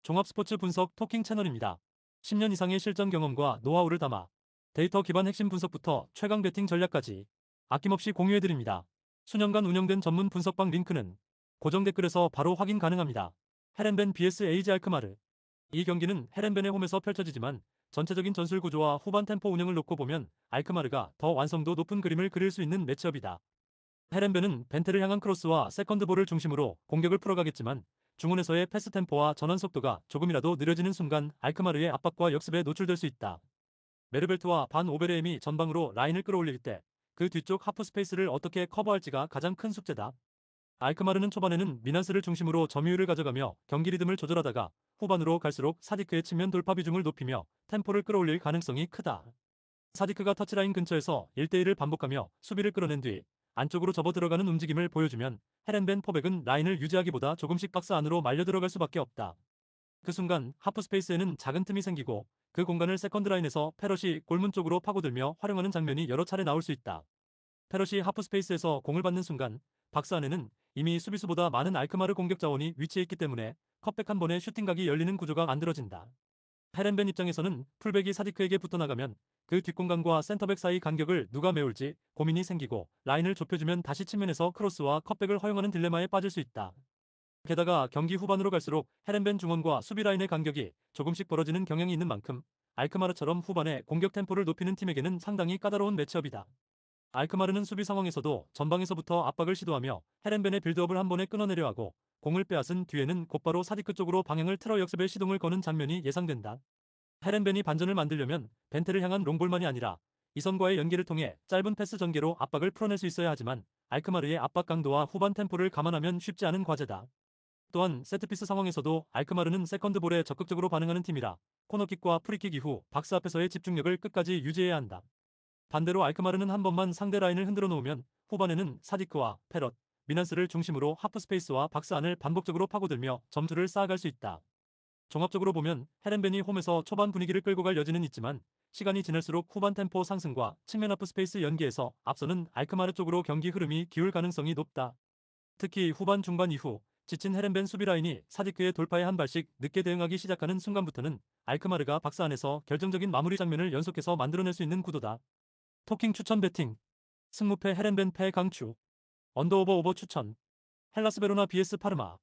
종합 스포츠 분석 토킹 채널입니다. 10년 이상의 실전 경험과 노하우를 담아 데이터 기반 핵심 분석부터 최강 배팅 전략까지 아낌없이 공유해드립니다. 수년간 운영된 전문 분석방 링크는 고정 댓글에서 바로 확인 가능합니다. 헤렌벤 vs 에이지 알크마르. 이 경기는 헤렌벤의 홈에서 펼쳐지지만 전체적인 전술 구조와 후반 템포 운영을 놓고 보면 알크마르가 더 완성도 높은 그림을 그릴 수 있는 매치업이다. 헤렌벤은 벤테를 향한 크로스와 세컨드 볼을 중심으로 공격을 풀어가겠지만 중원에서의 패스 템포와 전환 속도가 조금이라도 느려지는 순간 알크마르의 압박과 역습에 노출될 수 있다. 메르벨트와 반 오베르엠이 전방으로 라인을 끌어올릴 때 그 뒤쪽 하프 스페이스를 어떻게 커버할지가 가장 큰 숙제다. 알크마르는 초반에는 미난스를 중심으로 점유율을 가져가며 경기 리듬을 조절하다가 후반으로 갈수록 사디크의 측면 돌파 비중을 높이며 템포를 끌어올릴 가능성이 크다. 사디크가 터치라인 근처에서 1대1을 반복하며 수비를 끌어낸 뒤 안쪽으로 접어 들어가는 움직임을 보여주면 헤렌벤 포백은 라인을 유지하기보다 조금씩 박스 안으로 말려 들어갈 수밖에 없다. 그 순간 하프 스페이스에는 작은 틈이 생기고 그 공간을 세컨드 라인에서 페럿이 골문 쪽으로 파고들며 활용하는 장면이 여러 차례 나올 수 있다. 페럿이 하프 스페이스에서 공을 받는 순간 박스 안에는 이미 수비수보다 많은 알크마르 공격 자원이 위치해 있기 때문에 컵백 한 번에 슈팅각이 열리는 구조가 만들어진다. 헤렌벤 입장에서는 풀백이 사디크에게 붙어나가면 그 뒷공간과 센터백 사이 간격을 누가 메울지 고민이 생기고 라인을 좁혀주면 다시 측면에서 크로스와 컵백을 허용하는 딜레마에 빠질 수 있다. 게다가 경기 후반으로 갈수록 헤렌벤 중원과 수비 라인의 간격이 조금씩 벌어지는 경향이 있는 만큼 알크마르처럼 후반에 공격 템포를 높이는 팀에게는 상당히 까다로운 매치업이다. 알크마르는 수비 상황에서도 전방에서부터 압박을 시도하며 헤렌벤의 빌드업을 한 번에 끊어내려 하고 공을 빼앗은 뒤에는 곧바로 사디크 쪽으로 방향을 틀어 역습에 시동을 거는 장면이 예상된다. 헤렌벤이 반전을 만들려면 벤테를 향한 롱볼만이 아니라 이선과의 연계를 통해 짧은 패스 전개로 압박을 풀어낼 수 있어야 하지만 알크마르의 압박 강도와 후반 템포를 감안하면 쉽지 않은 과제다. 또한 세트피스 상황에서도 알크마르는 세컨드볼에 적극적으로 반응하는 팀이라 코너킥과 프리킥 이후 박스 앞에서의 집중력을 끝까지 유지해야 한다. 반대로 알크마르는 한 번만 상대 라인을 흔들어 놓으면 후반에는 사디크와 페럿, 미난스를 중심으로 하프 스페이스와 박스 안을 반복적으로 파고들며 점수를 쌓아갈 수 있다. 종합적으로 보면 헤렌벤이 홈에서 초반 분위기를 끌고 갈 여지는 있지만 시간이 지날수록 후반 템포 상승과 측면 하프 스페이스 연계에서 앞서는 알크마르 쪽으로 경기 흐름이 기울 가능성이 높다. 특히 후반 중반 이후 지친 헤렌벤 수비 라인이 사디크의 돌파에 한 발씩 늦게 대응하기 시작하는 순간부터는 알크마르가 박스 안에서 결정적인 마무리 장면을 연속해서 만들어낼 수 있는 구도다. 토킹 추천 배팅. 승무패 헤렌벤 패 강추. 언더오버 오버 추천. 헬라스 베로나 vs 파르마.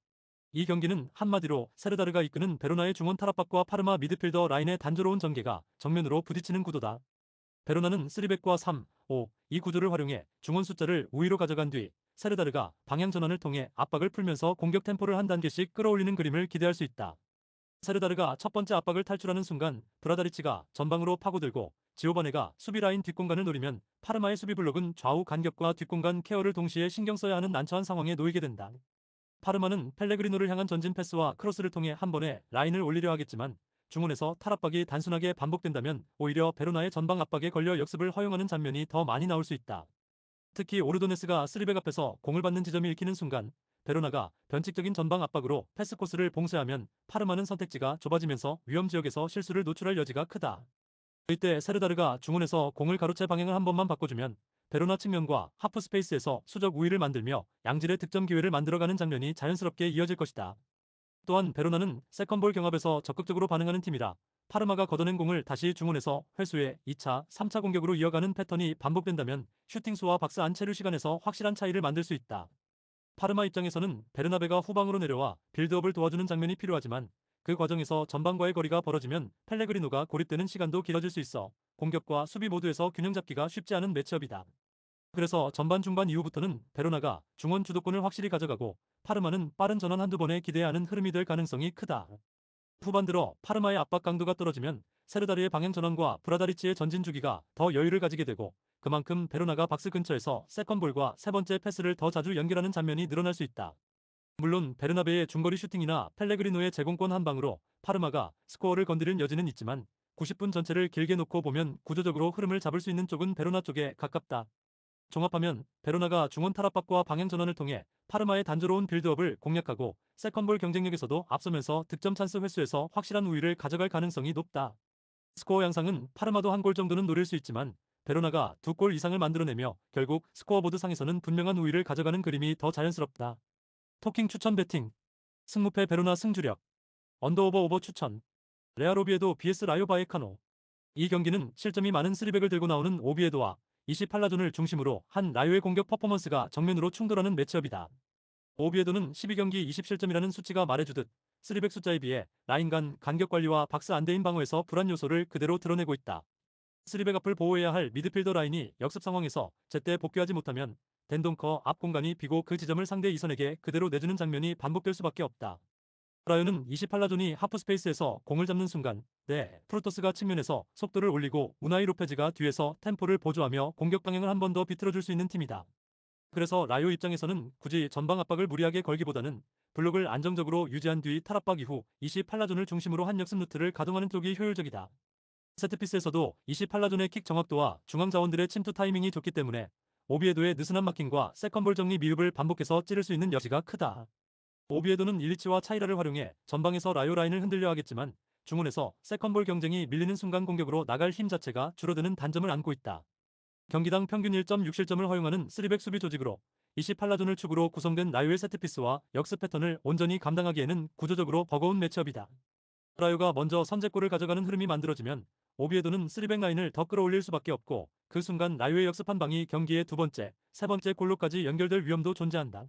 이 경기는 한마디로 세르다르가 이끄는 베로나의 중원 탈압박과 파르마 미드필더 라인의 단조로운 전개가 정면으로 부딪히는 구도다. 베로나는 3백과 3, 5, 이 구조를 활용해 중원 숫자를 우위로 가져간 뒤 세르다르가 방향 전환을 통해 압박을 풀면서 공격 템포를 한 단계씩 끌어올리는 그림을 기대할 수 있다. 세르다르가 첫 번째 압박을 탈출하는 순간 브라다리치가 전방으로 파고들고 지오바네가 수비 라인 뒷공간을 노리면 파르마의 수비 블록은 좌우 간격과 뒷공간 케어를 동시에 신경 써야 하는 난처한 상황에 놓이게 된다. 파르마는 펠레그리노를 향한 전진 패스와 크로스를 통해 한 번에 라인을 올리려 하겠지만 중원에서 탈압박이 단순하게 반복된다면 오히려 베로나의 전방 압박에 걸려 역습을 허용하는 장면이 더 많이 나올 수 있다. 특히 오르도네스가 쓰리백 앞에서 공을 받는 지점이 읽히는 순간 베로나가 변칙적인 전방 압박으로 패스 코스를 봉쇄하면 파르마는 선택지가 좁아지면서 위험 지역에서 실수를 노출할 여지가 크다. 이때 세르다르가 중원에서 공을 가로채 방향을 한 번만 바꿔주면 베로나 측면과 하프 스페이스에서 수적 우위를 만들며 양질의 득점 기회를 만들어가는 장면이 자연스럽게 이어질 것이다. 또한 베로나는 세컨볼 경합에서 적극적으로 반응하는 팀이라 파르마가 걷어낸 공을 다시 중원에서 회수해 2차, 3차 공격으로 이어가는 패턴이 반복된다면 슈팅 수와 박스 안 체류 시간에서 확실한 차이를 만들 수 있다. 파르마 입장에서는 베르나베가 후방으로 내려와 빌드업을 도와주는 장면이 필요하지만 그 과정에서 전방과의 거리가 벌어지면 펠레그리노가 고립되는 시간도 길어질 수 있어 공격과 수비 모두에서 균형 잡기가 쉽지 않은 매치업이다. 그래서 전반 중반 이후부터는 베로나가 중원 주도권을 확실히 가져가고 파르마는 빠른 전환 한두 번에 기대해야 하는 흐름이 될 가능성이 크다. 후반 들어 파르마의 압박 강도가 떨어지면 세르다리의 방향 전환과 브라다리치의 전진 주기가 더 여유를 가지게 되고 그만큼 베로나가 박스 근처에서 세컨볼과 세 번째 패스를 더 자주 연결하는 장면이 늘어날 수 있다. 물론 베르나베의 중거리 슈팅이나 펠레그리노의 제공권 한 방으로 파르마가 스코어를 건드릴 여지는 있지만 90분 전체를 길게 놓고 보면 구조적으로 흐름을 잡을 수 있는 쪽은 베로나 쪽에 가깝다. 종합하면 베로나가 중원 탈압박과 방향 전환을 통해 파르마의 단조로운 빌드업을 공략하고 세컨볼 경쟁력에서도 앞서면서 득점 찬스 횟수에서 확실한 우위를 가져갈 가능성이 높다. 스코어 양상은 파르마도 한 골 정도는 노릴 수 있지만 베로나가 두 골 이상을 만들어내며 결국 스코어보드 상에서는 분명한 우위를 가져가는 그림이 더 자연스럽다. 토킹 추천 배팅. 승무패 베로나 승주력. 언더오버 추천. 레알 오비에도 vs 라요 바이에카노. 이 경기는 실점이 많은 쓰리백을 들고 나오는 오비에도와 28라존을 중심으로 한 라요의 공격 퍼포먼스가 정면으로 충돌하는 매치업이다. 오비에도는 12경기 20실점이라는 수치가 말해주듯 쓰리백 숫자에 비해 라인 간 간격 관리와 박스 안대인 방어에서 불안 요소를 그대로 드러내고 있다. 쓰리백 앞을 보호해야 할 미드필더 라인이 역습 상황에서 제때 복귀하지 못하면 덴동커 앞 공간이 비고 그 지점을 상대 이선에게 그대로 내주는 장면이 반복될 수밖에 없다. 라요는 28라존이 하프스페이스에서 공을 잡는 순간 프로토스가 측면에서 속도를 올리고 우나이 로페즈가 뒤에서 템포를 보조하며 공격 방향을 한 번 더 비틀어줄 수 있는 팀이다. 그래서 라요 입장에서는 굳이 전방 압박을 무리하게 걸기보다는 블록을 안정적으로 유지한 뒤 탈압박 이후 28라존을 중심으로 한 역습 루트를 가동하는 쪽이 효율적이다. 세트피스에서도 28라존의 킥 정확도와 중앙 자원들의 침투 타이밍이 좋기 때문에 오비에도의 느슨한 마킹과 세컨볼 정리 미흡을 반복해서 찌를 수 있는 여지가 크다. 오비에도는 일리치와 차이라를 활용해 전방에서 라요 라인을 흔들려 하겠지만 중원에서 세컨볼 경쟁이 밀리는 순간 공격으로 나갈 힘 자체가 줄어드는 단점을 안고 있다. 경기당 평균 1.6실점을 허용하는 3백 수비 조직으로 28라존을 축으로 구성된 라요의 세트피스와 역습 패턴을 온전히 감당하기에는 구조적으로 버거운 매치업이다. 라요가 먼저 선제골을 가져가는 흐름이 만들어지면 오비에도는 3백 라인을 더 끌어올릴 수밖에 없고 그 순간 라요의 역습 한 방이 경기의 두 번째, 세 번째 골로까지 연결될 위험도 존재한다.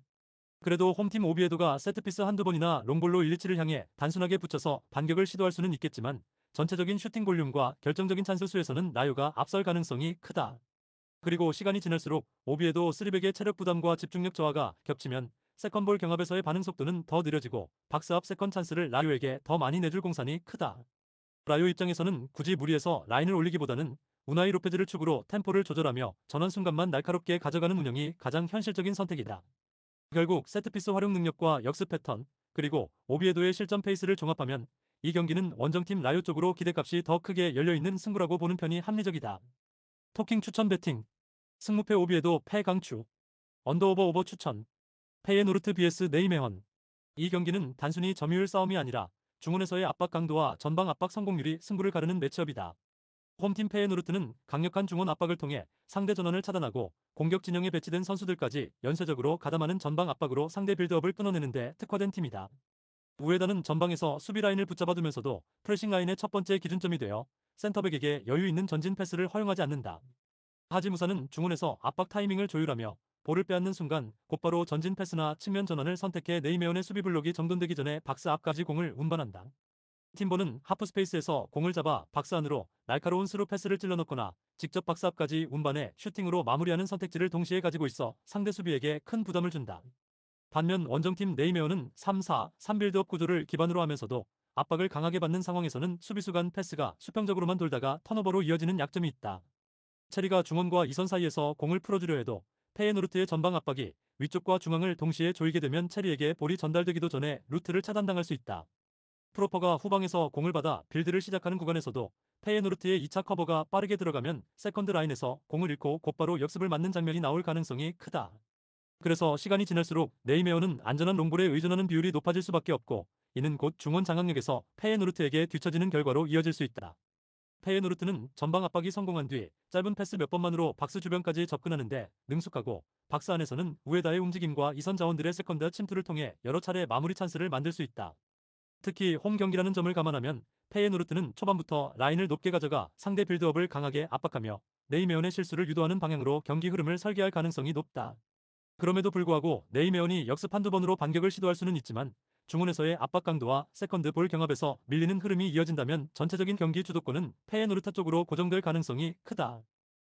그래도 홈팀 오비에도가 세트피스 한두 번이나 롱볼로 일리치를 향해 단순하게 붙여서 반격을 시도할 수는 있겠지만 전체적인 슈팅 볼륨과 결정적인 찬스 수에서는 라요가 앞설 가능성이 크다. 그리고 시간이 지날수록 오비에도 3백의 체력 부담과 집중력 저하가 겹치면 세컨볼 경합에서의 반응 속도는 더 느려지고 박스 앞 세컨 찬스를 라요에게 더 많이 내줄 공산이 크다. 라요 입장에서는 굳이 무리해서 라인을 올리기보다는 우나이 로페즈를 축으로 템포를 조절하며 전환 순간만 날카롭게 가져가는 운영이 가장 현실적인 선택이다. 결국 세트피스 활용 능력과 역습 패턴, 그리고 오비에도의 실점 페이스를 종합하면 이 경기는 원정팀 라요 쪽으로 기대값이 더 크게 열려있는 승부라고 보는 편이 합리적이다. 토킹 추천 배팅. 승무패 오비에도 패 강추. 언더오버 추천. 패의 노르트 vs 네이메헌. 이 경기는 단순히 점유율 싸움이 아니라 중원에서의 압박 강도와 전방 압박 성공률이 승부를 가르는 매치업이다. 홈팀 페에누르트는 강력한 중원 압박을 통해 상대 전원을 차단하고 공격 진영에 배치된 선수들까지 연쇄적으로 가담하는 전방 압박으로 상대 빌드업을 끊어내는데 특화된 팀이다. 우에다는 전방에서 수비 라인을 붙잡아두면서도 프레싱 라인의 첫 번째 기준점이 되어 센터백에게 여유 있는 전진 패스를 허용하지 않는다. 하지무사는 중원에서 압박 타이밍을 조율하며 볼을 빼앗는 순간 곧바로 전진 패스나 측면 전환을 선택해 네이메온의 수비 블록이 정돈되기 전에 박스 앞까지 공을 운반한다. 팀버는 하프스페이스에서 공을 잡아 박스 안으로 날카로운 스루 패스를 찔러넣거나 직접 박스 앞까지 운반해 슈팅으로 마무리하는 선택지를 동시에 가지고 있어 상대 수비에게 큰 부담을 준다. 반면 원정팀 네이메어는 3-4-3 빌드업 구조를 기반으로 하면서도 압박을 강하게 받는 상황에서는 수비수 간 패스가 수평적으로만 돌다가 턴오버로 이어지는 약점이 있다. 체리가 중원과 이선 사이에서 공을 풀어주려 해도 페에노르트의 전방 압박이 위쪽과 중앙을 동시에 조이게 되면 체리에게 볼이 전달되기도 전에 루트를 차단당할 수 있다. 프로퍼가 후방에서 공을 받아 빌드를 시작하는 구간에서도 페에노르트의 2차 커버가 빠르게 들어가면 세컨드 라인에서 공을 잃고 곧바로 역습을 맞는 장면이 나올 가능성이 크다. 그래서 시간이 지날수록 네이메어는 안전한 롱볼에 의존하는 비율이 높아질 수밖에 없고 이는 곧 중원 장악력에서 페에노르트에게 뒤처지는 결과로 이어질 수 있다. 페에노르트는 전방 압박이 성공한 뒤 짧은 패스 몇 번만으로 박스 주변까지 접근하는데 능숙하고 박스 안에서는 우에다의 움직임과 이선 자원들의 세컨드 침투를 통해 여러 차례 마무리 찬스를 만들 수 있다. 특히 홈 경기라는 점을 감안하면 페에노르트는 초반부터 라인을 높게 가져가 상대 빌드업을 강하게 압박하며 네이메온의 실수를 유도하는 방향으로 경기 흐름을 설계할 가능성이 높다. 그럼에도 불구하고 네이메온이 역습 한두 번으로 반격을 시도할 수는 있지만 중원에서의 압박 강도와 세컨드 볼 경합에서 밀리는 흐름이 이어진다면 전체적인 경기 주도권은 페에노르타 쪽으로 고정될 가능성이 크다.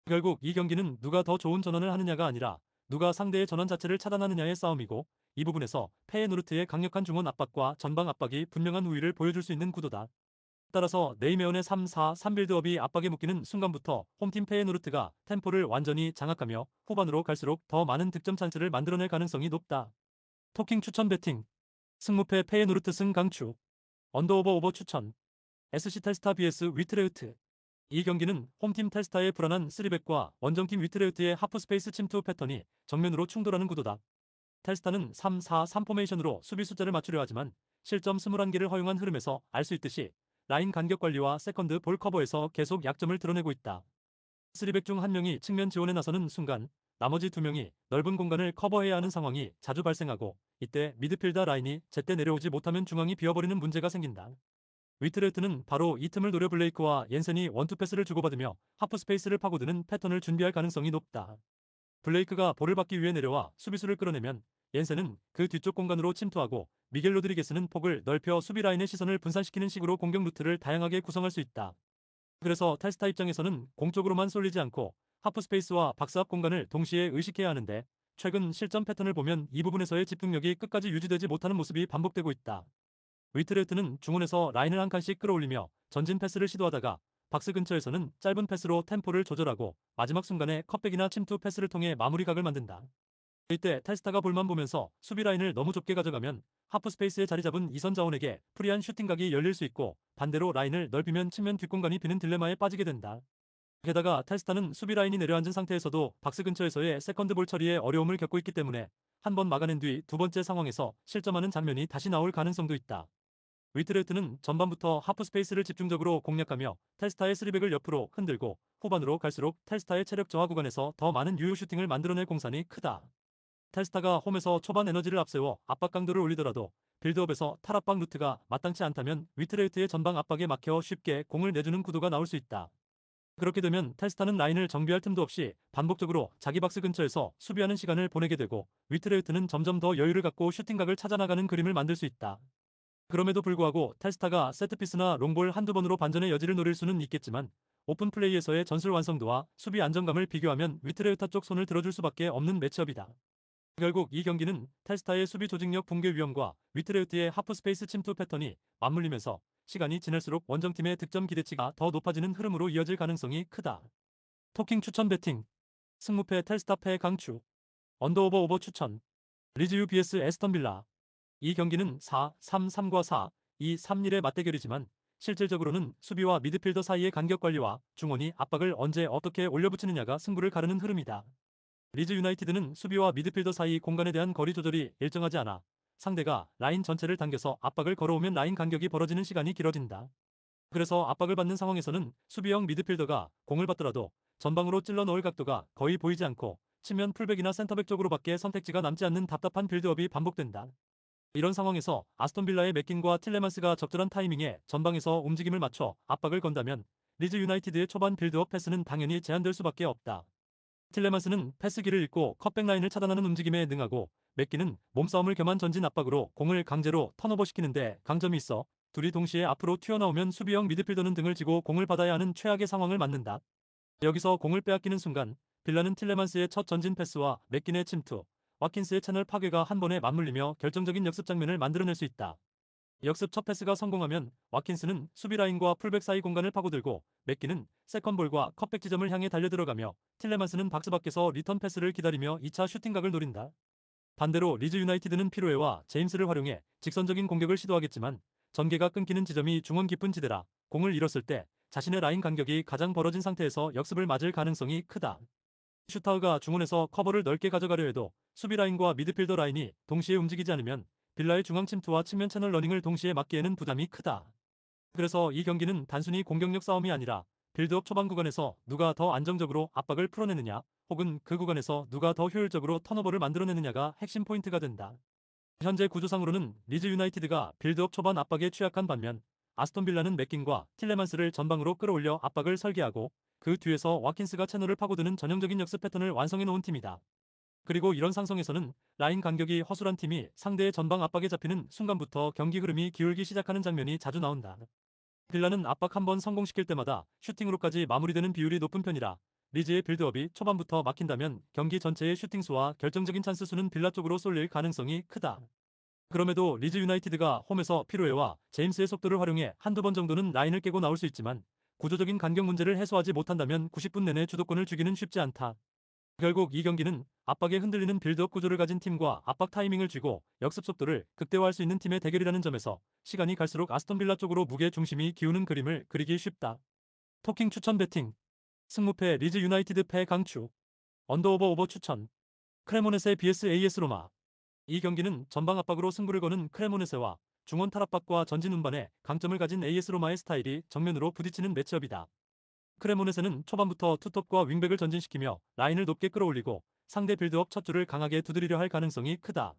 결국 이 경기는 누가 더 좋은 전환을 하느냐가 아니라 누가 상대의 전환 자체를 차단하느냐의 싸움이고 이 부분에서 페에노르트의 강력한 중원 압박과 전방 압박이 분명한 우위를 보여줄 수 있는 구도다. 따라서 네이메온의 3-4-3 빌드업이 압박에 묶이는 순간부터 홈팀 페에노르트가 템포를 완전히 장악하며 후반으로 갈수록 더 많은 득점 찬스를 만들어낼 가능성이 높다. 토킹 추천 배팅. 승무패 페에노르트 승 강추. 언더오버 추천. SC 텔스타 vs 위트레흐트. 이 경기는 홈팀 텔스타의 불안한 3백과 원정팀 위트레흐트의 하프스페이스 침투 패턴이 정면으로 충돌하는 구도다. 텔스타는 3-4-3 포메이션으로 수비 숫자를 맞추려 하지만 실점 21개를 허용한 흐름에서 알 수 있듯이 라인 간격 관리와 세컨드 볼 커버에서 계속 약점을 드러내고 있다. 3백 중 한 명이 측면 지원에 나서는 순간 나머지 두 명이 넓은 공간을 커버해야 하는 상황이 자주 발생하고 이때 미드필더 라인이 제때 내려오지 못하면 중앙이 비어버리는 문제가 생긴다. 위트레흐트는 바로 이 틈을 노려 블레이크와 옌센이 원투 패스를 주고받으며 하프 스페이스를 파고드는 패턴을 준비할 가능성이 높다. 블레이크가 볼을 받기 위해 내려와 수비수를 끌어내면 옌센은 그 뒤쪽 공간으로 침투하고 미겔 로드리게스는 폭을 넓혀 수비 라인의 시선을 분산시키는 식으로 공격 루트를 다양하게 구성할 수 있다. 그래서 테스타 입장에서는 공 쪽으로만 쏠리지 않고 하프 스페이스와 박스 앞 공간을 동시에 의식해야 하는데 최근 실점 패턴을 보면 이 부분에서의 집중력이 끝까지 유지되지 못하는 모습이 반복되고 있다. 위트레흐트는 중원에서 라인을 한 칸씩 끌어올리며 전진 패스를 시도하다가 박스 근처에서는 짧은 패스로 템포를 조절하고 마지막 순간에 컷백이나 침투 패스를 통해 마무리각을 만든다. 이때 테스타가 볼만 보면서 수비 라인을 너무 좁게 가져가면 하프 스페이스에 자리 잡은 이선 자원에게 프리한 슈팅각이 열릴 수 있고 반대로 라인을 넓히면 측면 뒷공간이 비는 딜레마에 빠지게 된다. 게다가 테스타는 수비 라인이 내려앉은 상태에서도 박스 근처에서의 세컨드 볼 처리에 어려움을 겪고 있기 때문에 한 번 막아낸 뒤 두 번째 상황에서 실점하는 장면이 다시 나올 가능성도 있다. 위트레흐트는 전반부터 하프 스페이스를 집중적으로 공략하며 테스타의 스리백을 옆으로 흔들고 후반으로 갈수록 테스타의 체력 저하 구간에서 더 많은 유효 슈팅을 만들어낼 공산이 크다. 테스타가 홈에서 초반 에너지를 앞세워 압박 강도를 올리더라도 빌드업에서 탈압박 루트가 마땅치 않다면 위트레흐트의 전방 압박에 막혀 쉽게 공을 내주는 구도가 나올 수 있다. 그렇게 되면 테스타는 라인을 정비할 틈도 없이 반복적으로 자기 박스 근처에서 수비하는 시간을 보내게 되고 위트레흐트는 점점 더 여유를 갖고 슈팅각을 찾아나가는 그림을 만들 수 있다. 그럼에도 불구하고 테스타가 세트피스나 롱볼 한두 번으로 반전의 여지를 노릴 수는 있겠지만 오픈 플레이에서의 전술 완성도와 수비 안정감을 비교하면 위트레흐타 쪽 손을 들어줄 수밖에 없는 매치업이다. 결국 이 경기는 테스타의 수비 조직력 붕괴 위험과 위트레흐트의 하프 스페이스 침투 패턴이 맞물리면서 시간이 지날수록 원정팀의 득점 기대치가 더 높아지는 흐름으로 이어질 가능성이 크다. 토킹 추천 배팅 승무패 텔스타 패 강추 언더오버 오버 추천 리즈유 vs 에스턴 빌라 이 경기는 4-3-3과 4-2-3-1의 맞대결이지만 실질적으로는 수비와 미드필더 사이의 간격 관리와 중원이 압박을 언제 어떻게 올려붙이느냐가 승부를 가르는 흐름이다. 리즈 유나이티드는 수비와 미드필더 사이 공간에 대한 거리 조절이 일정하지 않아 상대가 라인 전체를 당겨서 압박을 걸어오면 라인 간격이 벌어지는 시간이 길어진다. 그래서 압박을 받는 상황에서는 수비형 미드필더가 공을 받더라도 전방으로 찔러 넣을 각도가 거의 보이지 않고 측면 풀백이나 센터백 쪽으로밖에 선택지가 남지 않는 답답한 빌드업이 반복된다. 이런 상황에서 아스톤 빌라의 맥긴과 틸레만스가 적절한 타이밍에 전방에서 움직임을 맞춰 압박을 건다면 리즈 유나이티드의 초반 빌드업 패스는 당연히 제한될 수밖에 없다. 틸레만스는 패스기를 읽고 컷백 라인을 차단하는 움직임에 능하고 맥기는 몸싸움을 겸한 전진 압박으로 공을 강제로 턴오버시키는데 강점이 있어 둘이 동시에 앞으로 튀어나오면 수비형 미드필더는 등을 지고 공을 받아야 하는 최악의 상황을 맞는다. 여기서 공을 빼앗기는 순간 빌라는 틸레만스의 첫 전진 패스와 맥긴의 침투, 와킨스의 채널 파괴가 한 번에 맞물리며 결정적인 역습 장면을 만들어낼 수 있다. 역습 첫 패스가 성공하면 와킨스는 수비 라인과 풀백 사이 공간을 파고들고 맥기는 세컨볼과 컷백 지점을 향해 달려들어가며 틸레만스는 박스 밖에서 리턴 패스를 기다리며 2차 슈팅각을 노린다. 반대로 리즈 유나이티드는 피로에와 제임스를 활용해 직선적인 공격을 시도하겠지만 전개가 끊기는 지점이 중원 깊은 지대라 공을 잃었을 때 자신의 라인 간격이 가장 벌어진 상태에서 역습을 맞을 가능성이 크다. 슈타우가 중원에서 커버를 넓게 가져가려 해도 수비 라인과 미드필더 라인이 동시에 움직이지 않으면 빌라의 중앙 침투와 측면 채널 러닝을 동시에 막기에는 부담이 크다. 그래서 이 경기는 단순히 공격력 싸움이 아니라 빌드업 초반 구간에서 누가 더 안정적으로 압박을 풀어내느냐 혹은 그 구간에서 누가 더 효율적으로 턴오버를 만들어내느냐가 핵심 포인트가 된다. 현재 구조상으로는 리즈 유나이티드가 빌드업 초반 압박에 취약한 반면 아스톤 빌라는 맥긴과 틸레만스를 전방으로 끌어올려 압박을 설계하고 그 뒤에서 와킨스가 채널을 파고드는 전형적인 역습 패턴을 완성해 놓은 팀이다. 그리고 이런 상성에서는 라인 간격이 허술한 팀이 상대의 전방 압박에 잡히는 순간부터 경기 흐름이 기울기 시작하는 장면이 자주 나온다. 빌라는 압박 한번 성공시킬 때마다 슈팅으로까지 마무리되는 비율이 높은 편이라 리즈의 빌드업이 초반부터 막힌다면 경기 전체의 슈팅 수와 결정적인 찬스 수는 빌라 쪽으로 쏠릴 가능성이 크다. 그럼에도 리즈 유나이티드가 홈에서 피로에와 제임스의 속도를 활용해 한두 번 정도는 라인을 깨고 나올 수 있지만 구조적인 간격 문제를 해소하지 못한다면 90분 내내 주도권을 쥐기는 쉽지 않다. 결국 이 경기는 압박에 흔들리는 빌드업 구조를 가진 팀과 압박 타이밍을 쥐고 역습 속도를 극대화할 수 있는 팀의 대결이라는 점에서 시간이 갈수록 아스톤 빌라 쪽으로 무게 중심이 기우는 그림을 그리기 쉽다. 토킹 추천 배팅 승무패 리즈 유나이티드 패 강추 언더오버 오버 추천 크레모네세 vs AS 로마 이 경기는 전방 압박으로 승부를 거는 크레모네세와 중원 탈압박과 전진 운반에 강점을 가진 AS 로마의 스타일이 정면으로 부딪히는 매치업이다. 크레모네세는 초반부터 투톱과 윙백을 전진시키며 라인을 높게 끌어올리고 상대 빌드업 첫 줄을 강하게 두드리려 할 가능성이 크다.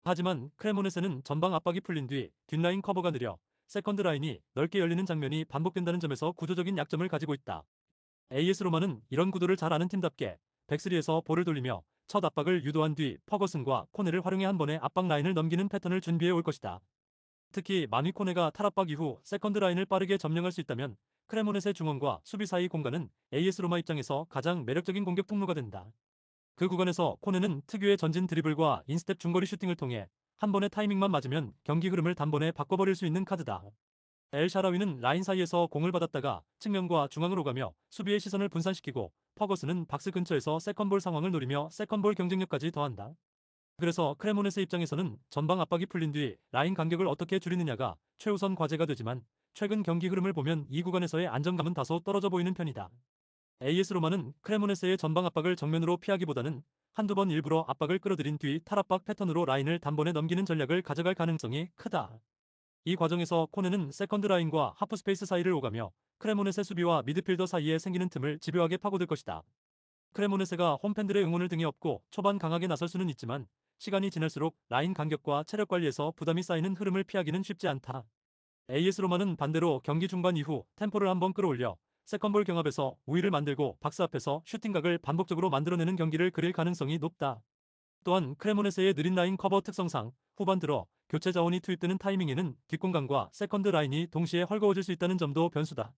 하지만 크레모네세는 전방 압박이 풀린 뒤 뒷라인 커버가 느려 세컨드 라인이 넓게 열리는 장면이 반복된다는 점에서 구조적인 약점을 가지고 있다. AS 로마는 이런 구도를 잘 아는 팀답게 백스리에서 볼을 돌리며 첫 압박을 유도한 뒤 퍼거슨과 코네를 활용해 한 번에 압박 라인을 넘기는 패턴을 준비해 올 것이다. 특히 만위 코네가 탈압박 이후 세컨드 라인을 빠르게 점령할 수 있다면 크레모넷의 중원과 수비 사이 공간은 AS 로마 입장에서 가장 매력적인 공격 통로가 된다. 그 구간에서 코네는 특유의 전진 드리블과 인스텝 중거리 슈팅을 통해 한 번의 타이밍만 맞으면 경기 흐름을 단번에 바꿔버릴 수 있는 카드다. 엘 샤라위는 라인 사이에서 공을 받았다가 측면과 중앙으로 가며 수비의 시선을 분산시키고 퍼거스는 박스 근처에서 세컨볼 상황을 노리며 세컨볼 경쟁력까지 더한다. 그래서 크레모네스 입장에서는 전방 압박이 풀린 뒤 라인 간격을 어떻게 줄이느냐가 최우선 과제가 되지만 최근 경기 흐름을 보면 이 구간에서의 안정감은 다소 떨어져 보이는 편이다. AS 로마는 크레모네스의 전방 압박을 정면으로 피하기보다는 한두 번 일부러 압박을 끌어들인 뒤 탈압박 패턴으로 라인을 단번에 넘기는 전략을 가져갈 가능성이 크다. 이 과정에서 코네는 세컨드 라인과 하프 스페이스 사이를 오가며 크레모네세 수비와 미드필더 사이에 생기는 틈을 집요하게 파고들 것이다. 크레모네세가 홈팬들의 응원을 등에 업고 초반 강하게 나설 수는 있지만 시간이 지날수록 라인 간격과 체력 관리에서 부담이 쌓이는 흐름을 피하기는 쉽지 않다. AS 로마는 반대로 경기 중반 이후 템포를 한번 끌어올려 세컨볼 경합에서 우위를 만들고 박스 앞에서 슈팅각을 반복적으로 만들어내는 경기를 그릴 가능성이 높다. 또한 크레모네세의 느린 라인 커버 특성상 후반 들어 교체 자원이 투입되는 타이밍에는 뒷공간과 세컨드 라인이 동시에 헐거워질 수 있다는 점도 변수다.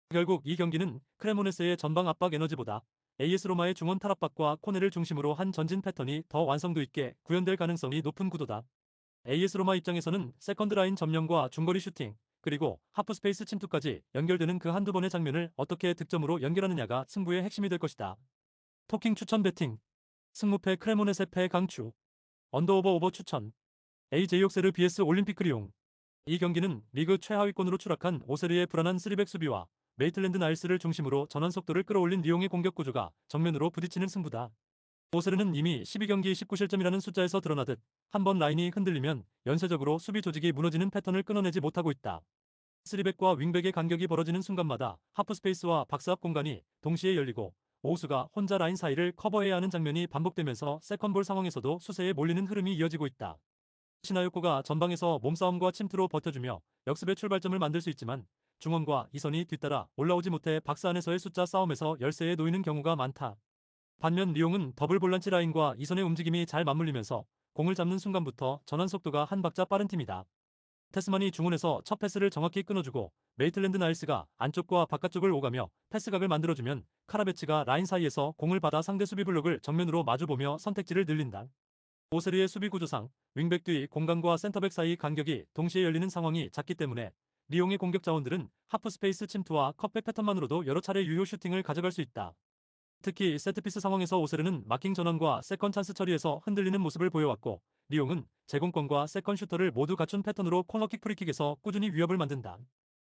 결국 이 경기는 크레모네세의 전방 압박 에너지보다 AS 로마의 중원 탈압박과 코네를 중심으로 한 전진 패턴이 더 완성도 있게 구현될 가능성이 높은 구도다. AS 로마 입장에서는 세컨드 라인 점령과 중거리 슈팅, 그리고 하프 스페이스 침투까지 연결되는 그 한두 번의 장면을 어떻게 득점으로 연결하느냐가 승부의 핵심이 될 것이다. 토킹 추천 배팅 승무패 크레모네세 패 강추 언더오버 오버 추천 AJ 옥세르 vs 올림픽 리옹 이 경기는 리그 최하위권으로 추락한 오세르의 불안한 3백 수비와 메이틀랜드 나일스를 중심으로 전환 속도를 끌어올린 리옹의 공격 구조가 정면으로 부딪히는 승부다. 오세르는 이미 12경기 19실점이라는 숫자에서 드러나듯 한 번 라인이 흔들리면 연쇄적으로 수비 조직이 무너지는 패턴을 끊어내지 못하고 있다. 3백과 윙백의 간격이 벌어지는 순간마다 하프 스페이스와 박스 앞 공간이 동시에 열리고 오수가 혼자 라인 사이를 커버해야 하는 장면이 반복되면서 세컨볼 상황에서도 수세에 몰리는 흐름이 이어지고 있다. 시나요코가 전방에서 몸싸움과 침투로 버텨주며 역습의 출발점을 만들 수 있지만 중원과 이선이 뒤따라 올라오지 못해 박스 안에서의 숫자 싸움에서 열세에 놓이는 경우가 많다. 반면 리옹은 더블 볼란치 라인과 이선의 움직임이 잘 맞물리면서 공을 잡는 순간부터 전환 속도가 한 박자 빠른 팀이다. 테스만이 중원에서 첫 패스를 정확히 끊어주고 메이틀랜드 나일스가 안쪽과 바깥쪽을 오가며 패스각을 만들어주면 카라베치가 라인 사이에서 공을 받아 상대 수비 블록을 정면으로 마주보며 선택지를 늘린다. 오세르의 수비 구조상 윙백 뒤 공간과 센터백 사이 간격이 동시에 열리는 상황이 작기 때문에 리옹의 공격 자원들은 하프 스페이스 침투와 컵백 패턴만으로도 여러 차례 유효 슈팅을 가져갈 수 있다. 특히 세트피스 상황에서 오세르는 마킹 전환과 세컨 찬스 처리에서 흔들리는 모습을 보여왔고 리옹은 제공권과 세컨 슈터를 모두 갖춘 패턴으로 코너킥 프리킥에서 꾸준히 위협을 만든다.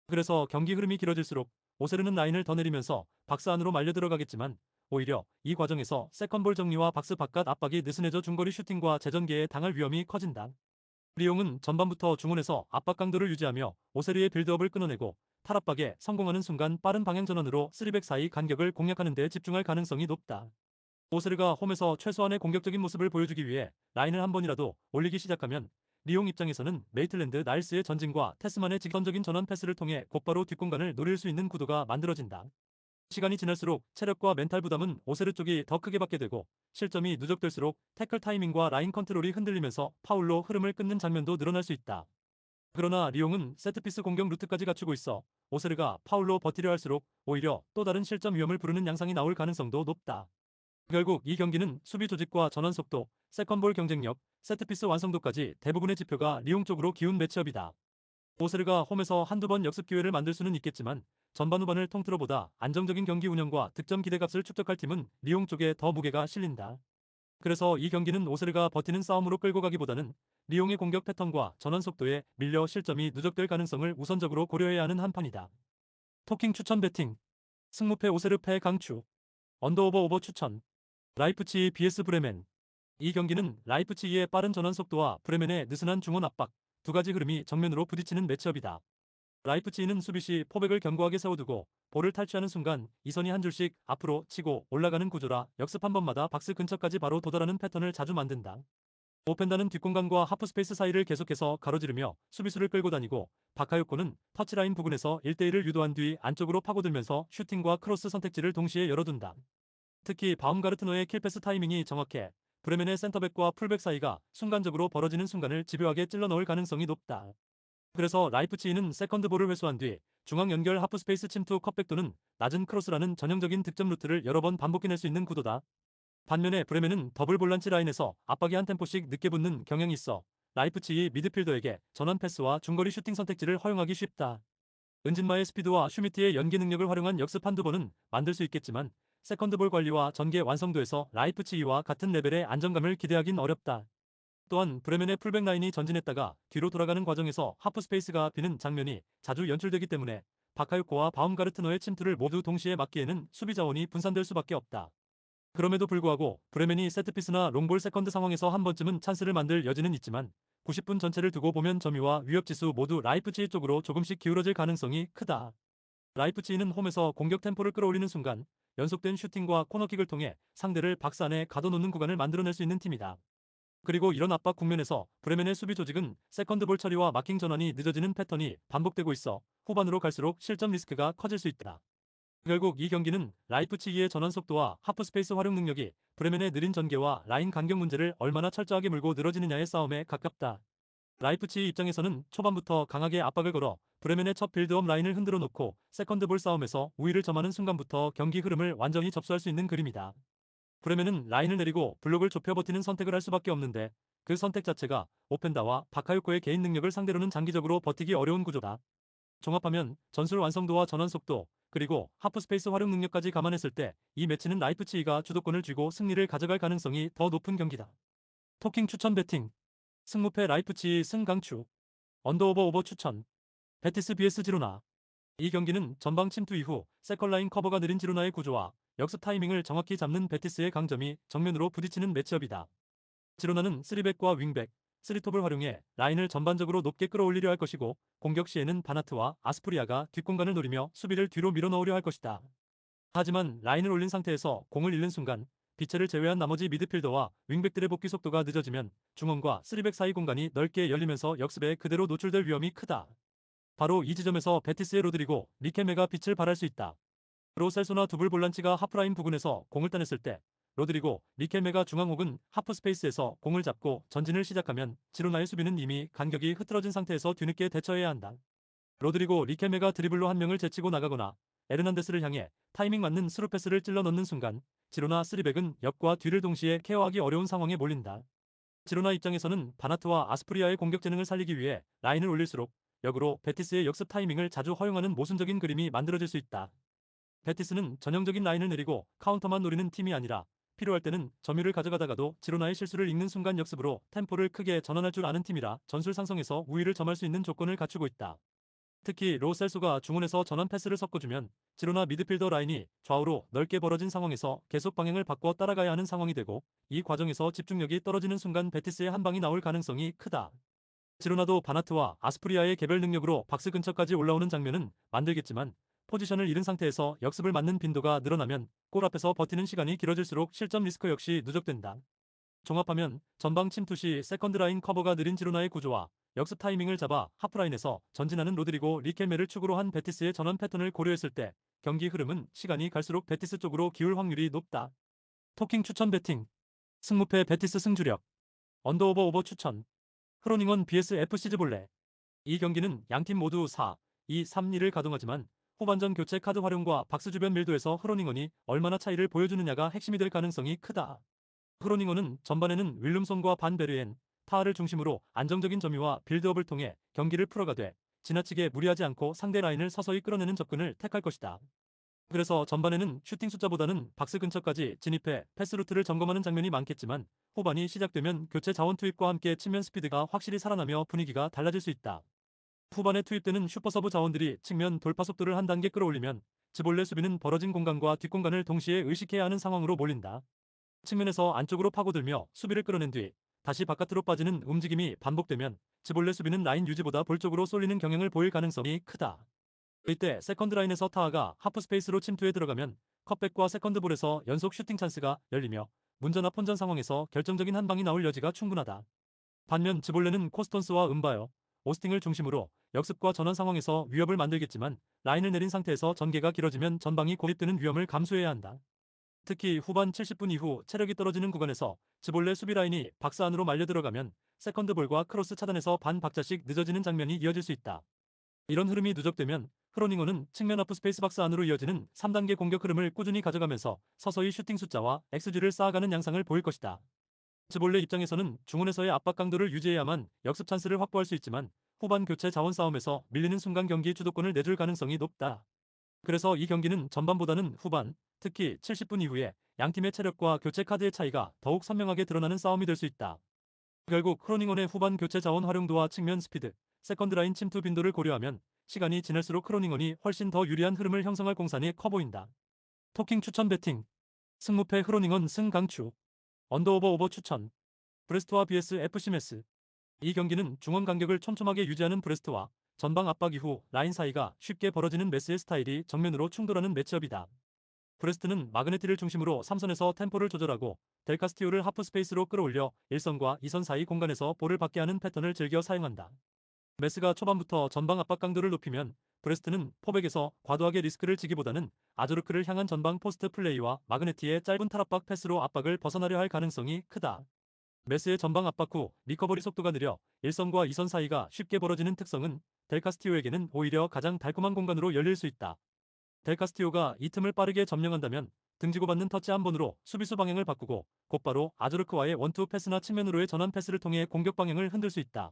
그래서 경기 흐름이 길어질수록 오세르는 라인을 더 내리면서 박스 안으로 말려 들어가겠지만 오히려 이 과정에서 세컨볼 정리와 박스 바깥 압박이 느슨해져 중거리 슈팅과 재전개에 당할 위험이 커진다. 리옹은 전반부터 중원에서 압박 강도를 유지하며 오세르의 빌드업을 끊어내고 탈압박에 성공하는 순간 빠른 방향 전환으로 3백 사이 간격을 공략하는 데 집중할 가능성이 높다. 오세르가 홈에서 최소한의 공격적인 모습을 보여주기 위해 라인을 한 번이라도 올리기 시작하면 리옹 입장에서는 메이틀랜드 나일스의 전진과 테스만의 직선적인 전환 패스를 통해 곧바로 뒷공간을 노릴 수 있는 구도가 만들어진다. 시간이 지날수록 체력과 멘탈 부담은 오세르 쪽이 더 크게 받게 되고 실점이 누적될수록 태클 타이밍과 라인 컨트롤이 흔들리면서 파울로 흐름을 끊는 장면도 늘어날 수 있다. 그러나 리옹은 세트피스 공격 루트까지 갖추고 있어 오세르가 파울로 버티려 할수록 오히려 또 다른 실점 위험을 부르는 양상이 나올 가능성도 높다. 결국 이 경기는 수비 조직과 전환 속도, 세컨볼 경쟁력, 세트피스 완성도까지 대부분의 지표가 리옹 쪽으로 기운 매치업이다. 오세르가 홈에서 한두 번 역습 기회를 만들 수는 있겠지만 전반 후반을 통틀어 보다 안정적인 경기 운영과 득점 기대값을 축적할 팀은 리옹 쪽에 더 무게가 실린다. 그래서 이 경기는 오세르가 버티는 싸움으로 끌고 가기보다는 리옹의 공격 패턴과 전환 속도에 밀려 실점이 누적될 가능성을 우선적으로 고려해야 하는 한판이다. 토킹 추천 배팅 승무패 오세르 패 강추 언더오버 오버 추천 라이프치히 vs 브레멘 이 경기는 라이프치히의 빠른 전환 속도와 브레멘의 느슨한 중원 압박 두 가지 흐름이 정면으로 부딪히는 매치업이다. 라이프치히는 수비 시 포백을 견고하게 세워두고 볼을 탈취하는 순간 이선이 한 줄씩 앞으로 치고 올라가는 구조라 역습 한 번마다 박스 근처까지 바로 도달하는 패턴을 자주 만든다. 오펜다는 뒷공간과 하프스페이스 사이를 계속해서 가로지르며 수비수를 끌고 다니고, 바카요코는 터치라인 부근에서 1대1을 유도한 뒤 안쪽으로 파고들면서 슈팅과 크로스 선택지를 동시에 열어둔다. 특히 바움가르트너의 킬패스 타이밍이 정확해 브레멘의 센터백과 풀백 사이가 순간적으로 벌어지는 순간을 집요하게 찔러 넣을 가능성이 높다. 그래서 라이프치히는 세컨드볼을 회수한 뒤 중앙 연결 하프스페이스 침투 컷백 또는 낮은 크로스라는 전형적인 득점 루트를 여러 번 반복해낼 수 있는 구도다. 반면에 브레멘은 더블 볼란치 라인에서 압박이 한 템포씩 늦게 붙는 경향이 있어 라이프치히 미드필더에게 전환 패스와 중거리 슈팅 선택지를 허용하기 쉽다. 은진마의 스피드와 슈미트의 연기 능력을 활용한 역습 한두 번은 만들 수 있겠지만, 세컨드볼 관리와 전개 완성도에서 라이프치히와 같은 레벨의 안정감을 기대하긴 어렵다. 또한 브레멘의 풀백 라인이 전진했다가 뒤로 돌아가는 과정에서 하프 스페이스가 비는 장면이 자주 연출되기 때문에 바카요코와 바움가르트너의 침투를 모두 동시에 막기에는 수비 자원이 분산될 수밖에 없다. 그럼에도 불구하고 브레멘이 세트피스나 롱볼 세컨드 상황에서 한 번쯤은 찬스를 만들 여지는 있지만, 90분 전체를 두고 보면 점유와 위협지수 모두 라이프치히 쪽으로 조금씩 기울어질 가능성이 크다. 라이프치히는 홈에서 공격 템포를 끌어올리는 순간 연속된 슈팅과 코너킥을 통해 상대를 박스 안에 가둬놓는 구간을 만들어낼 수 있는 팀이다. 그리고 이런 압박 국면에서 브레멘의 수비 조직은 세컨드볼 처리와 마킹 전환이 늦어지는 패턴이 반복되고 있어 후반으로 갈수록 실점 리스크가 커질 수 있다. 결국 이 경기는 라이프치히의 전환 속도와 하프스페이스 활용 능력이 브레멘의 느린 전개와 라인 간격 문제를 얼마나 철저하게 물고 늘어지느냐의 싸움에 가깝다. 라이프치히 입장에서는 초반부터 강하게 압박을 걸어 브레멘의 첫 빌드업 라인을 흔들어 놓고 세컨드볼 싸움에서 우위를 점하는 순간부터 경기 흐름을 완전히 접수할 수 있는 그림이다. 브레멘은 라인을 내리고 블록을 좁혀 버티는 선택을 할 수밖에 없는데, 그 선택 자체가 오펜다와 바카요코의 개인 능력을 상대로는 장기적으로 버티기 어려운 구조다. 종합하면 전술 완성도와 전환 속도, 그리고 하프스페이스 활용 능력까지 감안했을 때 이 매치는 라이프치히가 주도권을 쥐고 승리를 가져갈 가능성이 더 높은 경기다. 토킹 추천 배팅. 승무패 라이프치히 승강추. 언더오버 오버 추천. 베티스 vs 지로나. 이 경기는 전방 침투 이후 세컨라인 커버가 느린 지로나의 구조와 역습 타이밍을 정확히 잡는 베티스의 강점이 정면으로 부딪히는 매치업이다. 지로나는 3백과 윙백, 3톱을 활용해 라인을 전반적으로 높게 끌어올리려 할 것이고, 공격 시에는 바나트와 아스프리아가 뒷공간을 노리며 수비를 뒤로 밀어넣으려 할 것이다. 하지만 라인을 올린 상태에서 공을 잃는 순간 비체를 제외한 나머지 미드필더와 윙백들의 복귀 속도가 늦어지면 중원과 3백 사이 공간이 넓게 열리면서 역습에 그대로 노출될 위험이 크다. 바로 이 지점에서 베티스의 로드리고 리케메가 빛을 발할 수 있다. 로셀소나 두블 볼란치가 하프라인 부근에서 공을 따냈을 때 로드리고 리켈메가 중앙 혹은 하프 스페이스에서 공을 잡고 전진을 시작하면 지로나의 수비는 이미 간격이 흐트러진 상태에서 뒤늦게 대처해야 한다. 로드리고 리켈메가 드리블로 한 명을 제치고 나가거나 에르난데스를 향해 타이밍 맞는 스루 패스를 찔러 넣는 순간 지로나 3백은 옆과 뒤를 동시에 케어하기 어려운 상황에 몰린다. 지로나 입장에서는 바나트와 아스프리아의 공격 재능을 살리기 위해 라인을 올릴수록 역으로 베티스의 역습 타이밍을 자주 허용하는 모순적인 그림이 만들어질 수 있다. 베티스는 전형적인 라인을 내리고 카운터만 노리는 팀이 아니라 필요할 때는 점유를 가져가다가도 지로나의 실수를 읽는 순간 역습으로 템포를 크게 전환할 줄 아는 팀이라 전술 상성에서 우위를 점할 수 있는 조건을 갖추고 있다. 특히 로셀소가 중원에서 전환 패스를 섞어주면 지로나 미드필더 라인이 좌우로 넓게 벌어진 상황에서 계속 방향을 바꿔 따라가야 하는 상황이 되고, 이 과정에서 집중력이 떨어지는 순간 베티스의 한 방이 나올 가능성이 크다. 지로나도 바나트와 아스프리아의 개별 능력으로 박스 근처까지 올라오는 장면은 만들겠지만, 포지션을 잃은 상태에서 역습을 맞는 빈도가 늘어나면 골 앞에서 버티는 시간이 길어질수록 실점 리스크 역시 누적된다. 종합하면 전방 침투 시 세컨드 라인 커버가 느린 지로나의 구조와 역습 타이밍을 잡아 하프라인에서 전진하는 로드리고 리켈메를 축으로 한 베티스의 전환 패턴을 고려했을 때 경기 흐름은 시간이 갈수록 베티스 쪽으로 기울 확률이 높다. 토킹 추천 배팅. 승무패 베티스 승주력. 언더오버 오버 추천. 흐로닝원 vs FC 즈볼레. 이 경기는 양팀 모두 4-2-3-2를 가동하지만 후반전 교체 카드 활용과 박스 주변 밀도에서 흐로닝원이 얼마나 차이를 보여주느냐가 핵심이 될 가능성이 크다. 흐로닝원은 전반에는 윌름손과 반 베르엔, 타하를 중심으로 안정적인 점유와 빌드업을 통해 경기를 풀어가되 지나치게 무리하지 않고 상대 라인을 서서히 끌어내는 접근을 택할 것이다. 그래서 전반에는 슈팅 숫자보다는 박스 근처까지 진입해 패스 루트를 점검하는 장면이 많겠지만, 후반이 시작되면 교체 자원 투입과 함께 측면 스피드가 확실히 살아나며 분위기가 달라질 수 있다. 후반에 투입되는 슈퍼서브 자원들이 측면 돌파 속도를 한 단계 끌어올리면 즈볼레 수비는 벌어진 공간과 뒷공간을 동시에 의식해야 하는 상황으로 몰린다. 측면에서 안쪽으로 파고들며 수비를 끌어낸 뒤 다시 바깥으로 빠지는 움직임이 반복되면 즈볼레 수비는 라인 유지보다 볼 쪽으로 쏠리는 경향을 보일 가능성이 크다. 이때 세컨드 라인에서 타하가 하프 스페이스로 침투해 들어가면 컵백과 세컨드 볼에서 연속 슈팅 찬스가 열리며 문전압 혼전 상황에서 결정적인 한 방이 나올 여지가 충분하다. 반면 즈볼레는 코스톤스와 은바여, 오스팅을 중심으로 역습과 전환 상황에서 위협을 만들겠지만 라인을 내린 상태에서 전개가 길어지면 전방이 고립되는 위험을 감수해야 한다. 특히 후반 70분 이후 체력이 떨어지는 구간에서 즈볼레 수비 라인이 박스 안으로 말려 들어가면 세컨드볼과 크로스 차단에서 반 박자씩 늦어지는 장면이 이어질 수 있다. 이런 흐름이 누적되면 크로닝어는 측면 하프 스페이스 박스 안으로 이어지는 3단계 공격 흐름을 꾸준히 가져가면서 서서히 슈팅 숫자와 XG를 쌓아가는 양상을 보일 것이다. 즈볼레 입장에서는 중원에서의 압박 강도를 유지해야만 역습 찬스를 확보할 수 있지만 후반 교체 자원 싸움에서 밀리는 순간 경기 주도권을 내줄 가능성이 높다. 그래서 이 경기는 전반보다는 후반, 특히 70분 이후에 양팀의 체력과 교체 카드의 차이가 더욱 선명하게 드러나는 싸움이 될 수 있다. 결국 크로닝원의 후반 교체 자원 활용도와 측면 스피드, 세컨드 라인 침투 빈도를 고려하면 시간이 지날수록 크로닝원이 훨씬 더 유리한 흐름을 형성할 공산이 커 보인다. 토킹 추천 배팅. 승무패 크로닝원 승강추. 언더오버 오버 추천. 브레스트와 BS FC 메스. 이 경기는 중원 간격을 촘촘하게 유지하는 브레스트와 전방 압박 이후 라인 사이가 쉽게 벌어지는 메스의 스타일이 정면으로 충돌하는 매치업이다. 브레스트는 마그네티를 중심으로 3선에서 템포를 조절하고 델카스티오를 하프 스페이스로 끌어올려 1선과 2선 사이 공간에서 볼을 받게 하는 패턴을 즐겨 사용한다. 메스가 초반부터 전방 압박 강도를 높이면 브레스트는 포백에서 과도하게 리스크를 지기보다는 아조르크를 향한 전방 포스트 플레이와 마그네티의 짧은 탈압박 패스로 압박을 벗어나려 할 가능성이 크다. 메스의 전방 압박 후 리커버리 속도가 느려 1선과 2선 사이가 쉽게 벌어지는 특성은 델카스티오에게는 오히려 가장 달콤한 공간으로 열릴 수 있다. 델카스티오가 이 틈을 빠르게 점령한다면 등지고받는 터치 한 번으로 수비수 방향을 바꾸고 곧바로 아조르크와의 원투 패스나 측면으로의 전환 패스를 통해 공격 방향을 흔들 수 있다.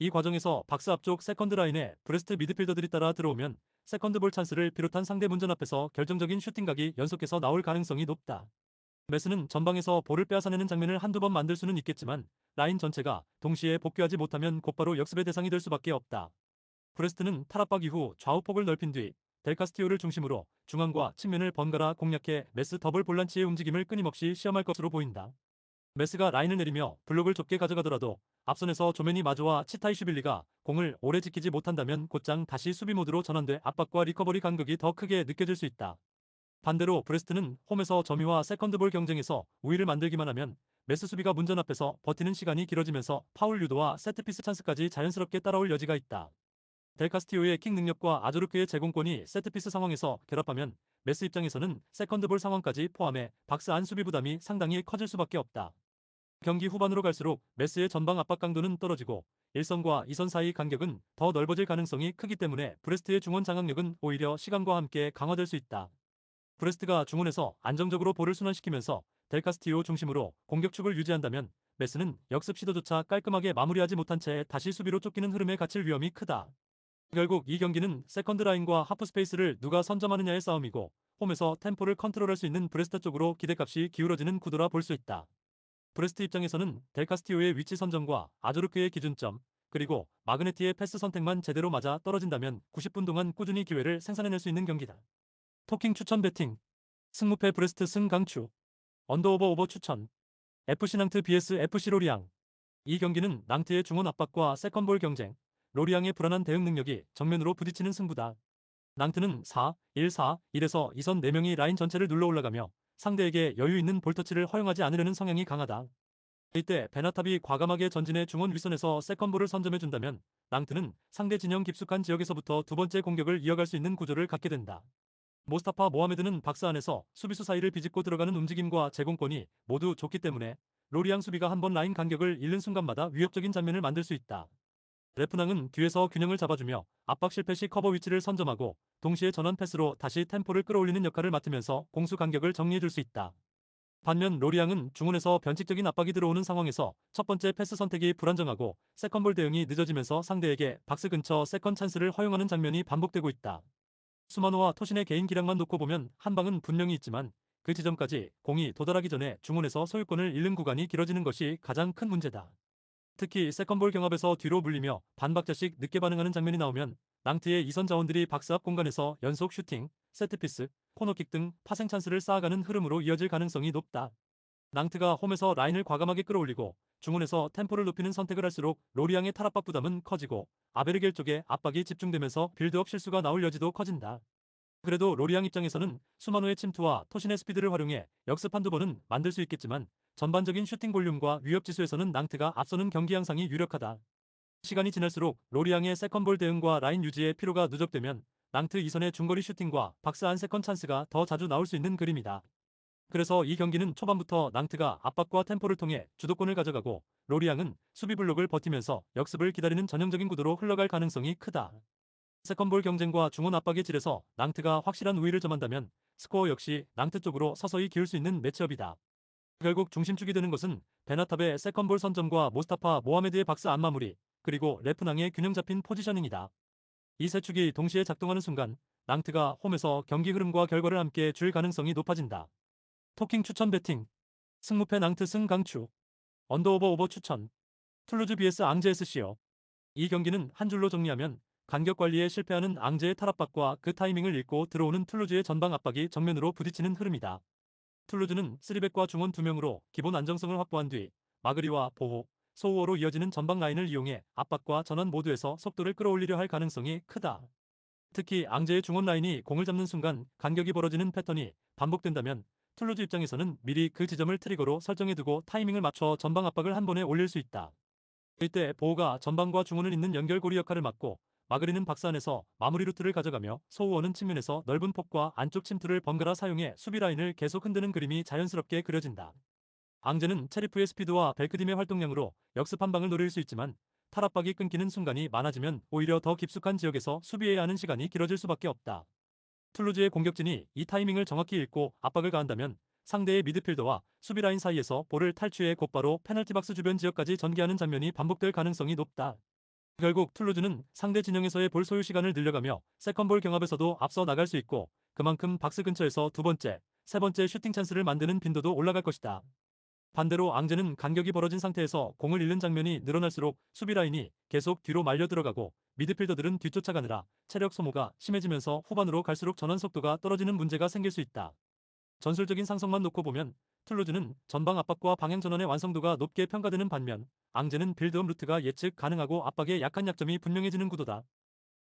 이 과정에서 박스 앞쪽 세컨드 라인에 브레스트 미드필더들이 따라 들어오면 세컨드볼 찬스를 비롯한 상대 문전 앞에서 결정적인 슈팅각이 연속해서 나올 가능성이 높다. 메스는 전방에서 볼을 빼앗아내는 장면을 한두 번 만들 수는 있겠지만 라인 전체가 동시에 복귀하지 못하면 곧바로 역습의 대상이 될 수밖에 없다. 브레스트는 탈압박 이후 좌우 폭을 넓힌 뒤 델카스티오를 중심으로 중앙과 측면을 번갈아 공략해 메스 더블 볼란치의 움직임을 끊임없이 시험할 것으로 보인다. 메스가 라인을 내리며 블록을 좁게 가져가더라도 앞선에서 조메니 마조와 치타이슈빌리가 공을 오래 지키지 못한다면 곧장 다시 수비 모드로 전환돼 압박과 리커버리 간격이 더 크게 느껴질 수 있다. 반대로 브레스트는 홈에서 점유와 세컨드볼 경쟁에서 우위를 만들기만 하면 메스 수비가 문전 앞에서 버티는 시간이 길어지면서 파울 유도와 세트피스 찬스까지 자연스럽게 따라올 여지가 있다. 델카스티오의 킥 능력과 아조르크의 제공권이 세트피스 상황에서 결합하면 메스 입장에서는 세컨드볼 상황까지 포함해 박스 안 수비 부담이 상당히 커질 수밖에 없다. 경기 후반으로 갈수록 메스의 전방 압박 강도는 떨어지고 1선과 2선 사이 간격은 더 넓어질 가능성이 크기 때문에 브레스트의 중원 장악력은 오히려 시간과 함께 강화될 수 있다. 브레스트가 중원에서 안정적으로 볼을 순환시키면서 델카스티오 중심으로 공격축을 유지한다면 메스는 역습 시도조차 깔끔하게 마무리하지 못한 채 다시 수비로 쫓기는 흐름에 갇힐 위험이 크다. 결국 이 경기는 세컨드 라인과 하프 스페이스를 누가 선점하느냐의 싸움이고 홈에서 템포를 컨트롤할 수 있는 브레스트 쪽으로 기대값이 기울어지는 구도라 볼 수 있다. 브레스트 입장에서는 델카스티오의 위치 선정과 아조르크의 기준점, 그리고 마그네티의 패스 선택만 제대로 맞아 떨어진다면 90분 동안 꾸준히 기회를 생산해낼 수 있는 경기다. 토킹 추천 배팅. 승무패 브레스트 승강추. 언더오버 오버 추천. FC 낭트 vs FC 로리앙. 이 경기는 낭트의 중원 압박과 세컨볼 경쟁, 로리앙의 불안한 대응 능력이 정면으로 부딪히는 승부다. 낭트는 4-1-4-1에서 2선 4명이 라인 전체를 눌러 올라가며 상대에게 여유 있는 볼터치를 허용하지 않으려는 성향이 강하다. 이때 베나탑이 과감하게 전진해 중원 윗선에서 세컨볼을 선점해준다면 낭트는 상대 진영 깊숙한 지역에서부터 두 번째 공격을 이어갈 수 있는 구조를 갖게 된다. 모스타파 모하메드는 박스 안에서 수비수 사이를 비집고 들어가는 움직임과 제공권이 모두 좋기 때문에 로리앙 수비가 한 번 라인 간격을 잃는 순간마다 위협적인 장면을 만들 수 있다. 레프낭은 뒤에서 균형을 잡아주며 압박 실패 시 커버 위치를 선점하고 동시에 전환 패스로 다시 템포를 끌어올리는 역할을 맡으면서 공수 간격을 정리해줄 수 있다. 반면 로리앙은 중원에서 변칙적인 압박이 들어오는 상황에서 첫 번째 패스 선택이 불안정하고 세컨볼 대응이 늦어지면서 상대에게 박스 근처 세컨 찬스를 허용하는 장면이 반복되고 있다. 수마노와 토신의 개인 기량만 놓고 보면 한 방은 분명히 있지만 그 지점까지 공이 도달하기 전에 중원에서 소유권을 잃는 구간이 길어지는 것이 가장 큰 문제다. 특히 세컨볼 경합에서 뒤로 물리며 반박자씩 늦게 반응하는 장면이 나오면 낭트의 2선 자원들이 박스 앞 공간에서 연속 슈팅, 세트피스, 코너킥 등 파생 찬스를 쌓아가는 흐름으로 이어질 가능성이 높다. 낭트가 홈에서 라인을 과감하게 끌어올리고 중원에서 템포를 높이는 선택을 할수록 로리앙의 탈압박 부담은 커지고 아베르겔 쪽에 압박이 집중되면서 빌드업 실수가 나올 여지도 커진다. 그래도 로리앙 입장에서는 수만호의 침투와 토신의 스피드를 활용해 역습 한두 번은 만들 수 있겠지만 전반적인 슈팅 볼륨과 위협 지수에서는 낭트가 앞서는 경기 양상이 유력하다. 시간이 지날수록 로리앙의 세컨볼 대응과 라인 유지에 피로가 누적되면 낭트 이선의 중거리 슈팅과 박스 안 세컨 찬스가 더 자주 나올 수 있는 그림이다. 그래서 이 경기는 초반부터 낭트가 압박과 템포를 통해 주도권을 가져가고 로리앙은 수비 블록을 버티면서 역습을 기다리는 전형적인 구도로 흘러갈 가능성이 크다. 세컨볼 경쟁과 중원 압박의 질에서 낭트가 확실한 우위를 점한다면 스코어 역시 낭트 쪽으로 서서히 기울 수 있는 매치업이다. 결국 중심축이 되는 것은 베나탑의 세컨볼 선점과 모스타파 모하메드의 박스 안 마무리, 그리고 레프낭의 균형 잡힌 포지셔닝이다. 이 세 축이 동시에 작동하는 순간 낭트가 홈에서 경기 흐름과 결과를 함께 줄 가능성이 높아진다. 토킹 추천 배팅. 승무패 낭트 승 강추. 언더오버 오버 추천. 툴루즈 vs 앙제 SC요. 이 경기는 한 줄로 정리하면 간격 관리에 실패하는 앙제의 탈압박과 그 타이밍을 읽고 들어오는 툴루즈의 전방 압박이 정면으로 부딪히는 흐름이다. 툴루즈는 3백과 중원 2명으로 기본 안정성을 확보한 뒤 마그리와 보호, 소우어로 이어지는 전방 라인을 이용해 압박과 전환 모두에서 속도를 끌어올리려 할 가능성이 크다. 특히 앙제의 중원 라인이 공을 잡는 순간 간격이 벌어지는 패턴이 반복된다면 툴루즈 입장에서는 미리 그 지점을 트리거로 설정해두고 타이밍을 맞춰 전방 압박을 한 번에 올릴 수 있다. 이때 보호가 전방과 중원을 잇는 연결고리 역할을 맡고 마그리는 박스 안에서 마무리 루트를 가져가며 소우어는 측면에서 넓은 폭과 안쪽 침투를 번갈아 사용해 수비 라인을 계속 흔드는 그림이 자연스럽게 그려진다. 앙제는 체리프의 스피드와 벨크딤의 활동량으로 역습 한 방을 노릴 수 있지만 탈압박이 끊기는 순간이 많아지면 오히려 더 깊숙한 지역에서 수비해야 하는 시간이 길어질 수밖에 없다. 툴루즈의 공격진이 이 타이밍을 정확히 읽고 압박을 가한다면 상대의 미드필더와 수비 라인 사이에서 볼을 탈취해 곧바로 페널티 박스 주변 지역까지 전개하는 장면이 반복될 가능성이 높다. 결국 툴루즈는 상대 진영에서의 볼 소유 시간을 늘려가며 세컨볼 경합에서도 앞서 나갈 수 있고 그만큼 박스 근처에서 두 번째, 세 번째 슈팅 찬스를 만드는 빈도도 올라갈 것이다. 반대로 앙제는 간격이 벌어진 상태에서 공을 잃는 장면이 늘어날수록 수비 라인이 계속 뒤로 말려 들어가고 미드필더들은 뒤쫓아가느라 체력 소모가 심해지면서 후반으로 갈수록 전환 속도가 떨어지는 문제가 생길 수 있다. 전술적인 상성만 놓고 보면 툴루즈는 전방 압박과 방향 전환의 완성도가 높게 평가되는 반면 앙제는 빌드업 루트가 예측 가능하고 압박에 약한 약점이 분명해지는 구도다.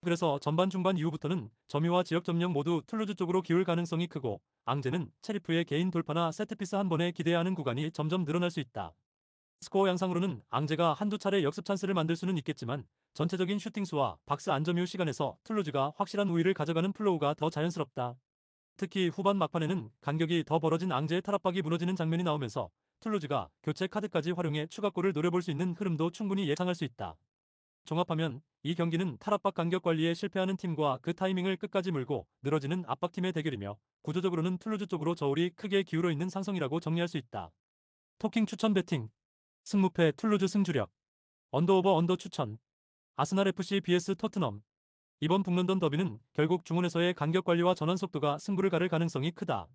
그래서 전반 중반 이후부터는 점유와 지역 점령 모두 툴루즈 쪽으로 기울 가능성이 크고 앙제는 체리프의 개인 돌파나 세트피스 한 번에 기대야 하는 구간이 점점 늘어날 수 있다. 스코어 양상으로는 앙제가 한두 차례 역습 찬스를 만들 수는 있겠지만 전체적인 슈팅 수와 박스 안점유 시간에서 툴루즈가 확실한 우위를 가져가는 플로우가 더 자연스럽다. 특히 후반 막판에는 간격이 더 벌어진 앙제의 탈압박이 무너지는 장면이 나오면서 툴루즈가 교체 카드까지 활용해 추가골을 노려볼 수 있는 흐름도 충분히 예상할 수 있다. 종합하면 이 경기는 탈압박 간격 관리에 실패하는 팀과 그 타이밍을 끝까지 물고 늘어지는 압박팀의 대결이며 구조적으로는 툴루즈 쪽으로 저울이 크게 기울어 있는 상성이라고 정리할 수 있다. 토킹 추천 배팅. 승무패 툴루즈 승주력. 언더오버 언더 추천. 아스날 FC vs 토트넘. 이번 북런던 더비는 결국 중원에서의 간격 관리와 전환 속도가 승부를 가를 가능성이 크다.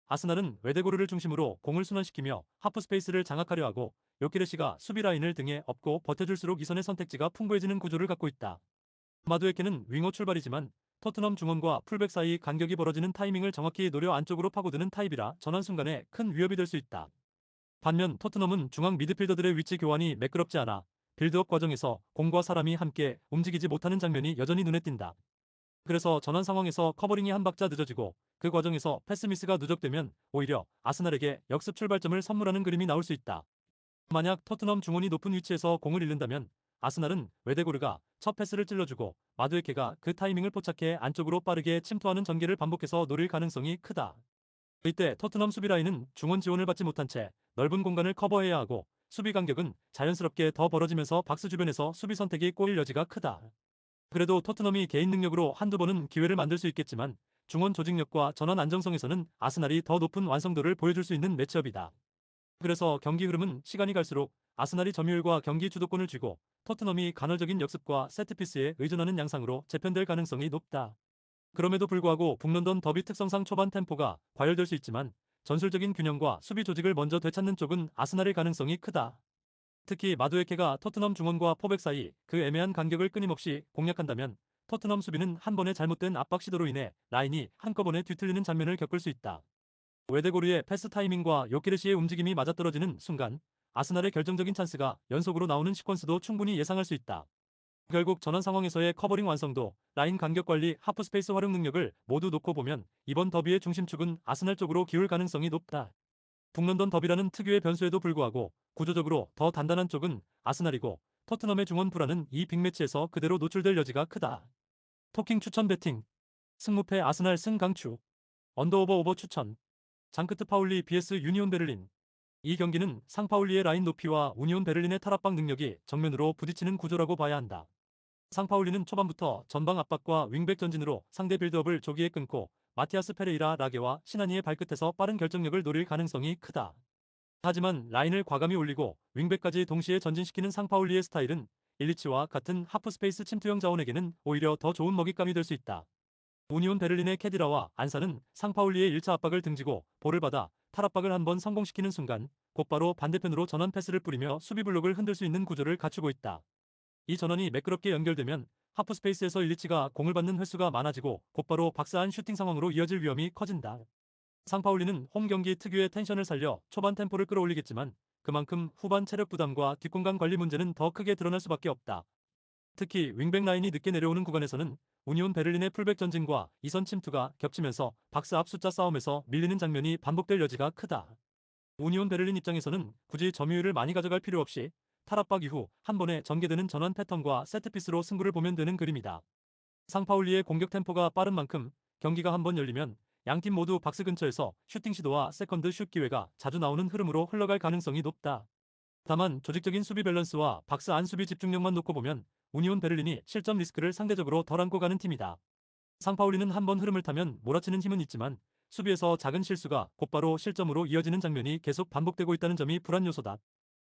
아스날은 외대고르를 중심으로 공을 순환시키며 하프 스페이스를 장악하려 하고 요키레시가 수비 라인을 등에 업고 버텨줄수록 이선의 선택지가 풍부해지는 구조를 갖고 있다. 마두에케는 윙어 출발이지만 토트넘 중원과 풀백 사이 간격이 벌어지는 타이밍을 정확히 노려 안쪽으로 파고드는 타입이라 전환 순간에 큰 위협이 될 수 있다. 반면 토트넘은 중앙 미드필더들의 위치 교환이 매끄럽지 않아 빌드업 과정에서 공과 사람이 함께 움직이지 못하는 장면이 여전히 눈에 띈다. 그래서 전환 상황에서 커버링이 한 박자 늦어지고 그 과정에서 패스 미스가 누적되면 오히려 아스날에게 역습 출발점을 선물하는 그림이 나올 수 있다. 만약 토트넘 중원이 높은 위치에서 공을 잃는다면 아스날은 외데고르가 첫 패스를 찔러주고 마두에케가 그 타이밍을 포착해 안쪽으로 빠르게 침투하는 전개를 반복해서 노릴 가능성이 크다. 이때 토트넘 수비 라인은 중원 지원을 받지 못한 채 넓은 공간을 커버해야 하고 수비 간격은 자연스럽게 더 벌어지면서 박스 주변에서 수비 선택이 꼬일 여지가 크다. 그래도 토트넘이 개인 능력으로 한두 번은 기회를 만들 수 있겠지만 중원 조직력과 전환 안정성에서는 아스날이 더 높은 완성도를 보여줄 수 있는 매치업이다. 그래서 경기 흐름은 시간이 갈수록 아스날이 점유율과 경기 주도권을 쥐고 토트넘이 간헐적인 역습과 세트피스에 의존하는 양상으로 재편될 가능성이 높다. 그럼에도 불구하고 북런던 더비 특성상 초반 템포가 과열될 수 있지만 전술적인 균형과 수비 조직을 먼저 되찾는 쪽은 아스날일 가능성이 크다. 특히 마두에케가 토트넘 중원과 포백 사이 그 애매한 간격을 끊임없이 공략한다면 토트넘 수비는 한 번의 잘못된 압박 시도로 인해 라인이 한꺼번에 뒤틀리는 장면을 겪을 수 있다. 외데고르의 패스 타이밍과 요키레시의 움직임이 맞아떨어지는 순간 아스날의 결정적인 찬스가 연속으로 나오는 시퀀스도 충분히 예상할 수 있다. 결국 전환 상황에서의 커버링 완성도, 라인 간격 관리, 하프 스페이스 활용 능력을 모두 놓고 보면 이번 더비의 중심축은 아스날 쪽으로 기울 가능성이 높다. 북런던 더비라는 특유의 변수에도 불구하고 구조적으로 더 단단한 쪽은 아스날이고, 토트넘의 중원 불안은 이 빅매치에서 그대로 노출될 여지가 크다. 토킹 추천 배팅. 승무패 아스날 승 강추. 언더오버 오버 추천. 장크트 파울리 vs 유니온 베를린. 이 경기는 상파울리의 라인 높이와 우니온 베를린의 탈압박 능력이 정면으로 부딪히는 구조라고 봐야 한다. 상파울리는 초반부터 전방 압박과 윙백 전진으로 상대 빌드업을 조기에 끊고 마티아스 페레이라 라게와 시나니의 발끝에서 빠른 결정력을 노릴 가능성이 크다. 하지만 라인을 과감히 올리고 윙백까지 동시에 전진시키는 상파울리의 스타일은 일리치와 같은 하프 스페이스 침투형 자원에게는 오히려 더 좋은 먹잇감이 될 수 있다. 우니온 베를린의 캐디라와 안사는 상파울리의 1차 압박을 등지고 볼을 받아 탈압박을 한번 성공시키는 순간 곧바로 반대편으로 전원 패스를 뿌리며 수비 블록을 흔들 수 있는 구조를 갖추고 있다. 이 전원이 매끄럽게 연결되면 하프스페이스에서 일리치가 공을 받는 횟수가 많아지고 곧바로 박스안 슈팅 상황으로 이어질 위험이 커진다. 상파울리는 홈 경기 특유의 텐션을 살려 초반 템포를 끌어올리겠지만 그만큼 후반 체력 부담과 뒷공간 관리 문제는 더 크게 드러날 수밖에 없다. 특히 윙백 라인이 늦게 내려오는 구간에서는 우니온 베를린의 풀백 전진과 이선 침투가 겹치면서 박스 앞 숫자 싸움에서 밀리는 장면이 반복될 여지가 크다. 우니온 베를린 입장에서는 굳이 점유율을 많이 가져갈 필요 없이 탈압박 이후 한 번에 전개되는 전환 패턴과 세트피스로 승부를 보면 되는 그림이다. 상파울리의 공격 템포가 빠른 만큼 경기가 한 번 열리면 양팀 모두 박스 근처에서 슈팅 시도와 세컨드 슛 기회가 자주 나오는 흐름으로 흘러갈 가능성이 높다. 다만 조직적인 수비 밸런스와 박스 안 수비 집중력만 놓고 보면 우니온 베를린이 실점 리스크를 상대적으로 덜 안고 가는 팀이다. 상파울리는 한 번 흐름을 타면 몰아치는 힘은 있지만 수비에서 작은 실수가 곧바로 실점으로 이어지는 장면이 계속 반복되고 있다는 점이 불안 요소다.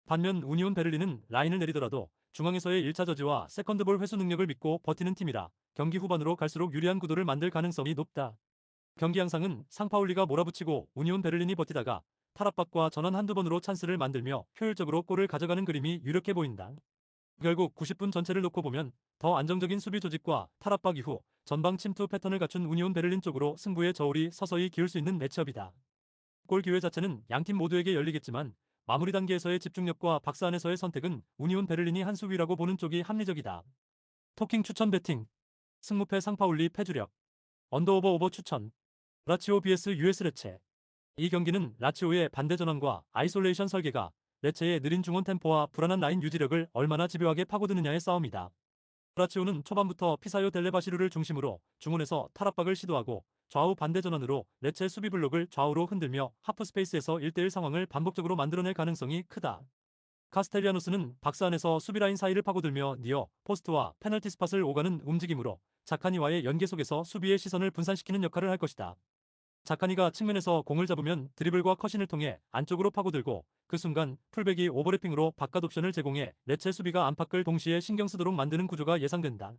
반면 우니온 베를린은 라인을 내리더라도 중앙에서의 1차 저지와 세컨드볼 회수 능력을 믿고 버티는 팀이라 경기 후반으로 갈수록 유리한 구도를 만들 가능성이 높다. 경기 양상은 상파울리가 몰아붙이고 우니온 베를린이 버티다가 탈압박과 전환 한두 번으로 찬스를 만들며 효율적으로 골을 가져가는 그림이 유력해 보인다. 결국 90분 전체를 놓고 보면 더 안정적인 수비 조직과 탈압박 이후 전방 침투 패턴을 갖춘 우니온 베를린 쪽으로 승부의 저울이 서서히 기울 수 있는 매치업이다. 골 기회 자체는 양팀 모두에게 열리겠지만 마무리 단계에서의 집중력과 박스 안에서의 선택은 우니온 베를린이 한 수 위라고 보는 쪽이 합리적이다. 토킹 추천 배팅. 승무패 상파울리 패주력. 언더오버 오버 추천. 라치오 vs US 레체. 이 경기는 라치오의 반대 전환과 아이솔레이션 설계가 레체의 느린 중원 템포와 불안한 라인 유지력을 얼마나 집요하게 파고드느냐의 싸움이다. 라치오는 초반부터 피사요 델레바시루를 중심으로 중원에서 탈압박을 시도하고 좌우 반대 전환으로 레체 수비 블록을 좌우로 흔들며 하프 스페이스에서 1대1 상황을 반복적으로 만들어낼 가능성이 크다. 카스텔리아노스는 박스 안에서 수비 라인 사이를 파고들며 니어, 포스트와 페널티 스팟을 오가는 움직임으로 자카니와의 연계 속에서 수비의 시선을 분산시키는 역할을 할 것이다. 자카니가 측면에서 공을 잡으면 드리블과 컷신을 통해 안쪽으로 파고들고 그 순간 풀백이 오버래핑으로 바깥 옵션을 제공해 레체 수비가 안팎을 동시에 신경 쓰도록 만드는 구조가 예상된다.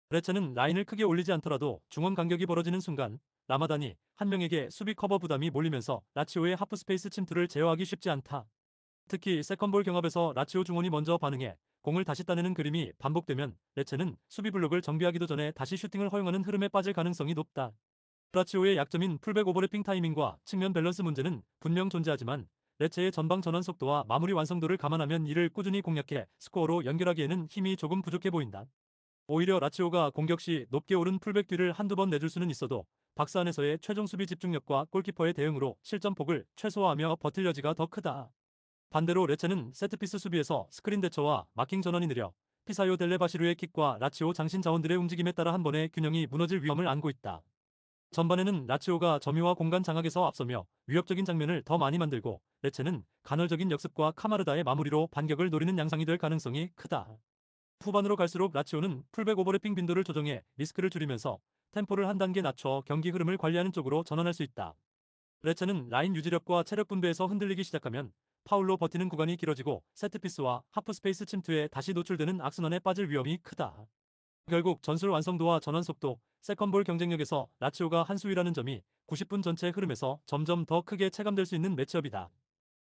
레체는 라인을 크게 올리지 않더라도 중원 간격이 벌어지는 순간 라마단이 한 명에게 수비 커버 부담이 몰리면서 라치오의 하프 스페이스 침투를 제어하기 쉽지 않다. 특히 세컨볼 경합에서 라치오 중원이 먼저 반응해 공을 다시 따내는 그림이 반복되면 레체는 수비 블록을 정비하기도 전에 다시 슈팅을 허용하는 흐름에 빠질 가능성이 높다. 라치오의 약점인 풀백 오버래핑 타이밍과 측면 밸런스 문제는 분명 존재하지만 레체의 전방 전환 속도와 마무리 완성도를 감안하면 이를 꾸준히 공략해 스코어로 연결하기에는 힘이 조금 부족해 보인다. 오히려 라치오가 공격 시 높게 오른 풀백 뒤를 한두 번 내줄 수는 있어도 박스 안에서의 최종 수비 집중력과 골키퍼의 대응으로 실점폭을 최소화하며 버틸 여지가 더 크다. 반대로 레체는 세트피스 수비에서 스크린 대처와 마킹 전환이 느려 피사요 델레바시루의 킥과 라치오 장신 자원들의 움직임에 따라 한 번의 균형이 무너질 위험을 안고 있다. 전반에는 라치오가 점유와 공간 장악에서 앞서며 위협적인 장면을 더 많이 만들고 레체는 간헐적인 역습과 카마르다의 마무리로 반격을 노리는 양상이 될 가능성이 크다. 후반으로 갈수록 라치오는 풀백 오버래핑 빈도를 조정해 리스크를 줄이면서 템포를 한 단계 낮춰 경기 흐름을 관리하는 쪽으로 전환할 수 있다. 레체는 라인 유지력과 체력 분배에서 흔들리기 시작하면 파울로 버티는 구간이 길어지고 세트피스와 하프 스페이스 침투에 다시 노출되는 악순환에 빠질 위험이 크다. 결국 전술 완성도와 전환 속도, 세컨볼 경쟁력에서 라치오가 한 수위라는 점이 90분 전체 흐름에서 점점 더 크게 체감될 수 있는 매치업이다.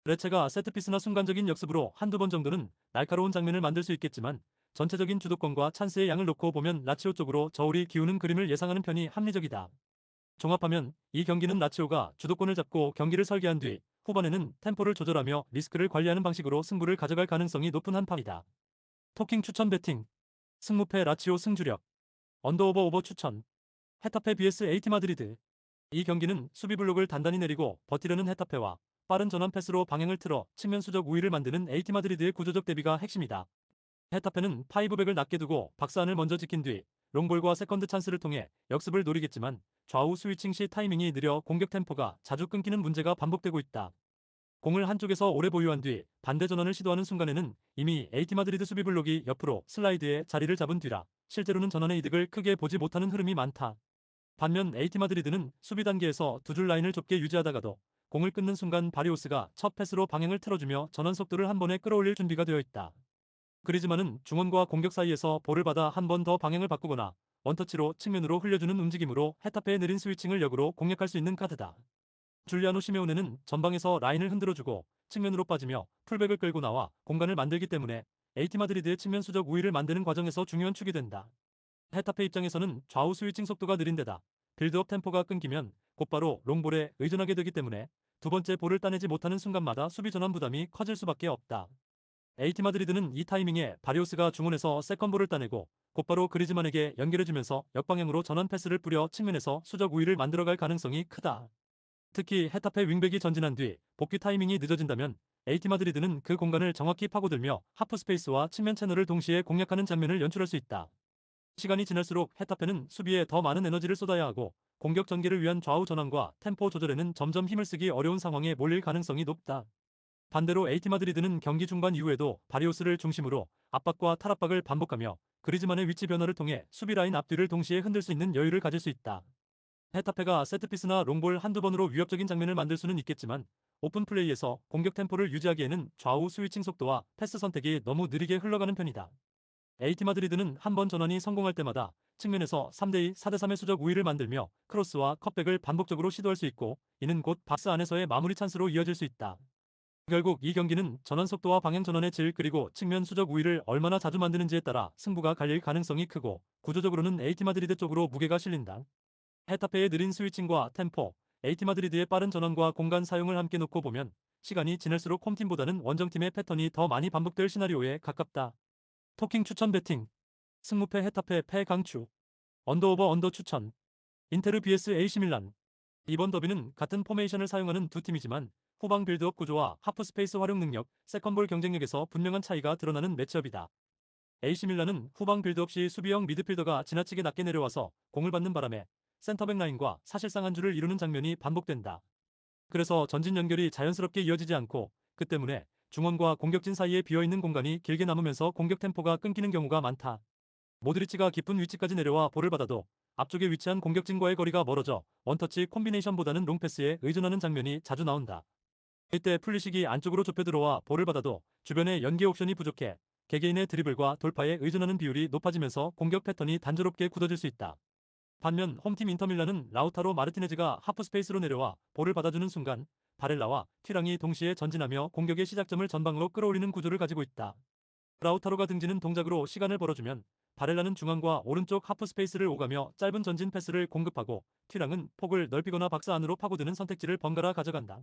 레체가 세트피스나 순간적인 역습으로 한두 번 정도는 날카로운 장면을 만들 수 있겠지만 전체적인 주도권과 찬스의 양을 놓고 보면 라치오 쪽으로 저울이 기우는 그림을 예상하는 편이 합리적이다. 종합하면 이 경기는 라치오가 주도권을 잡고 경기를 설계한 뒤 후반에는 템포를 조절하며 리스크를 관리하는 방식으로 승부를 가져갈 가능성이 높은 한판이다. 토킹 추천 배팅. 승무패 라치오 승주력. 언더오버 오버 추천. 헤타페 vs AT 마드리드. 이 경기는 수비 블록을 단단히 내리고 버티려는 헤타페와 빠른 전환 패스로 방향을 틀어 측면 수적 우위를 만드는 AT 마드리드의 구조적 대비가 핵심이다. 헤타페는 파이브백을 낮게 두고 박스안을 먼저 지킨 뒤 롱볼과 세컨드 찬스를 통해 역습을 노리겠지만 좌우 스위칭 시 타이밍이 느려 공격 템포가 자주 끊기는 문제가 반복되고 있다. 공을 한쪽에서 오래 보유한 뒤 반대 전환을 시도하는 순간에는 이미 AT 마드리드 수비 블록이 옆으로 슬라이드에 자리를 잡은 뒤라 실제로는 전환의 이득을 크게 보지 못하는 흐름이 많다. 반면 AT 마드리드는 수비 단계에서 두 줄 라인을 좁게 유지하다가도 공을 끊는 순간 바리오스가 첫 패스로 방향을 틀어주며 전환 속도를 한 번에 끌어올릴 준비가 되어 있다. 그리즈만은 중원과 공격 사이에서 볼을 받아 한 번 더 방향을 바꾸거나 원터치로 측면으로 흘려주는 움직임으로 헤타페의 느린 스위칭을 역으로 공략할 수 있는 카드다. 줄리아노 시메오네는 전방에서 라인을 흔들어주고 측면으로 빠지며 풀백을 끌고 나와 공간을 만들기 때문에 AT 마드리드의 측면 수적 우위를 만드는 과정에서 중요한 축이 된다. 헤타페 입장에서는 좌우 스위칭 속도가 느린 데다 빌드업 템포가 끊기면 곧바로 롱볼에 의존하게 되기 때문에 두 번째 볼을 따내지 못하는 순간마다 수비 전환 부담이 커질 수밖에 없다. AT 마드리드는 이 타이밍에 바리오스가 중원에서 세컨볼을 따내고 곧바로 그리즈만에게 연결해주면서 역방향으로 전환 패스를 뿌려 측면에서 수적 우위를 만들어갈 가능성이 크다. 특히 헤타페 윙백이 전진한 뒤 복귀 타이밍이 늦어진다면 AT 마드리드는 그 공간을 정확히 파고들며 하프 스페이스와 측면 채널을 동시에 공략하는 장면을 연출할 수 있다. 시간이 지날수록 헤타페는 수비에 더 많은 에너지를 쏟아야 하고 공격 전개를 위한 좌우 전환과 템포 조절에는 점점 힘을 쓰기 어려운 상황에 몰릴 가능성이 높다. 반대로 AT 마드리드는 경기 중반 이후에도 바리오스를 중심으로 압박과 탈압박을 반복하며 그리즈만의 위치 변화를 통해 수비 라인 앞뒤를 동시에 흔들 수 있는 여유를 가질 수 있다. 헤타페가 세트피스나 롱볼 한두 번으로 위협적인 장면을 만들 수는 있겠지만 오픈 플레이에서 공격 템포를 유지하기에는 좌우 스위칭 속도와 패스 선택이 너무 느리게 흘러가는 편이다. AT 마드리드는 한 번 전환이 성공할 때마다 측면에서 3대2, 4대3의 수적 우위를 만들며 크로스와 컷백을 반복적으로 시도할 수 있고 이는 곧 박스 안에서의 마무리 찬스로 이어질 수 있다. 결국 이 경기는 전환 속도와 방향 전환의 질 그리고 측면 수적 우위를 얼마나 자주 만드는지에 따라 승부가 갈릴 가능성이 크고 구조적으로는 AT 마드리드 쪽으로 무게가 실린다. 헤타페의 느린 스위칭과 템포, AT 마드리드의 빠른 전환과 공간 사용을 함께 놓고 보면 시간이 지날수록 홈팀보다는 원정팀의 패턴이 더 많이 반복될 시나리오에 가깝다. 토킹 추천 배팅. 승무패 헤타페 패 강추. 언더오버 언더 추천. 인테르 vs AC 밀란. 이번 더비는 같은 포메이션을 사용하는 두 팀이지만 후방 빌드업 구조와 하프 스페이스 활용 능력, 세컨볼 경쟁력에서 분명한 차이가 드러나는 매치업이다. AC 밀란은 후방 빌드업 시 수비형 미드필더가 지나치게 낮게 내려와서 공을 받는 바람에 센터백 라인과 사실상 한 줄을 이루는 장면이 반복된다. 그래서 전진 연결이 자연스럽게 이어지지 않고 그 때문에 중원과 공격진 사이에 비어있는 공간이 길게 남으면서 공격 템포가 끊기는 경우가 많다. 모드리치가 깊은 위치까지 내려와 볼을 받아도 앞쪽에 위치한 공격진과의 거리가 멀어져 원터치 콤비네이션보다는 롱패스에 의존하는 장면이 자주 나온다. 이때 풀리식이 안쪽으로 좁혀 들어와 볼을 받아도 주변에 연계 옵션이 부족해 개개인의 드리블과 돌파에 의존하는 비율이 높아지면서 공격 패턴이 단조롭게 굳어질 수 있다. 반면 홈팀 인터밀란은 라우타로 마르티네즈가 하프 스페이스로 내려와 볼을 받아주는 순간 바렐라와 튀랑이 동시에 전진하며 공격의 시작점을 전방으로 끌어올리는 구조를 가지고 있다. 라우타로가 등지는 동작으로 시간을 벌어주면 바렐라는 중앙과 오른쪽 하프 스페이스를 오가며 짧은 전진 패스를 공급하고 튀랑은 폭을 넓히거나 박스 안으로 파고드는 선택지를 번갈아 가져간다.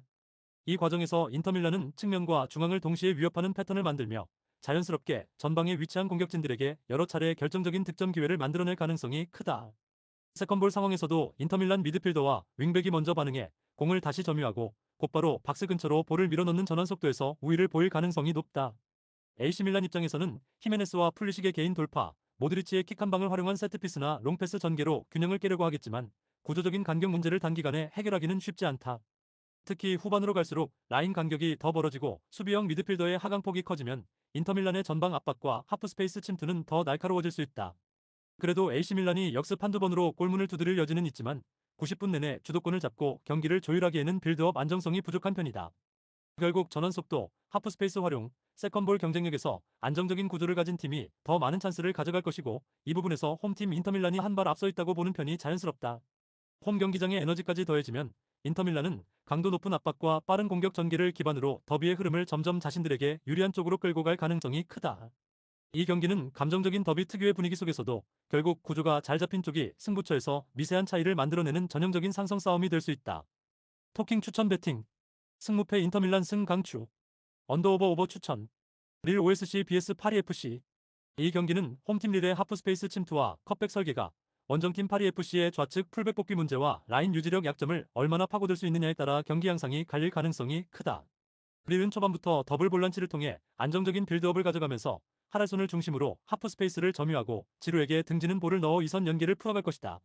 이 과정에서 인터밀란은 측면과 중앙을 동시에 위협하는 패턴을 만들며 자연스럽게 전방에 위치한 공격진들에게 여러 차례 결정적인 득점 기회를 만들어낼 가능성이 크다. 세컨볼 상황에서도 인터밀란 미드필더와 윙백이 먼저 반응해 공을 다시 점유하고 곧바로 박스 근처로 볼을 밀어넣는 전환 속도에서 우위를 보일 가능성이 높다. AC 밀란 입장에서는 히메네스와 풀리식의 개인 돌파, 모드리치의 킥 한 방을 활용한 세트피스나 롱패스 전개로 균형을 깨려고 하겠지만 구조적인 간격 문제를 단기간에 해결하기는 쉽지 않다. 특히 후반으로 갈수록 라인 간격이 더 벌어지고 수비형 미드필더의 하강폭이 커지면 인터밀란의 전방 압박과 하프스페이스 침투는 더 날카로워질 수 있다. 그래도 AC 밀란이 역습 한두 번으로 골문을 두드릴 여지는 있지만 90분 내내 주도권을 잡고 경기를 조율하기에는 빌드업 안정성이 부족한 편이다. 결국 전환 속도, 하프스페이스 활용, 세컨볼 경쟁력에서 안정적인 구조를 가진 팀이 더 많은 찬스를 가져갈 것이고 이 부분에서 홈팀 인터밀란이 한 발 앞서 있다고 보는 편이 자연스럽다. 홈 경기장의 에너지까지 더해지면 인터밀란은 강도 높은 압박과 빠른 공격 전개를 기반으로 더비의 흐름을 점점 자신들에게 유리한 쪽으로 끌고 갈 가능성이 크다. 이 경기는 감정적인 더비 특유의 분위기 속에서도 결국 구조가 잘 잡힌 쪽이 승부처에서 미세한 차이를 만들어내는 전형적인 상성 싸움이 될 수 있다. 토킹 추천 배팅. 승무패 인터밀란 승 강추. 언더오버 오버 추천. 릴 OSC vs 파리 FC. 이 경기는 홈팀 릴의 하프스페이스 침투와 컵백 설계가 원정팀 파리FC의 좌측 풀백 복귀 문제와 라인 유지력 약점을 얼마나 파고들 수 있느냐에 따라 경기 양상이 갈릴 가능성이 크다. 릴은 초반부터 더블 볼란치를 통해 안정적인 빌드업을 가져가면서 하랄손을 중심으로 하프스페이스를 점유하고 지루에게 등지는 볼을 넣어 이선 연계를 풀어갈 것이다.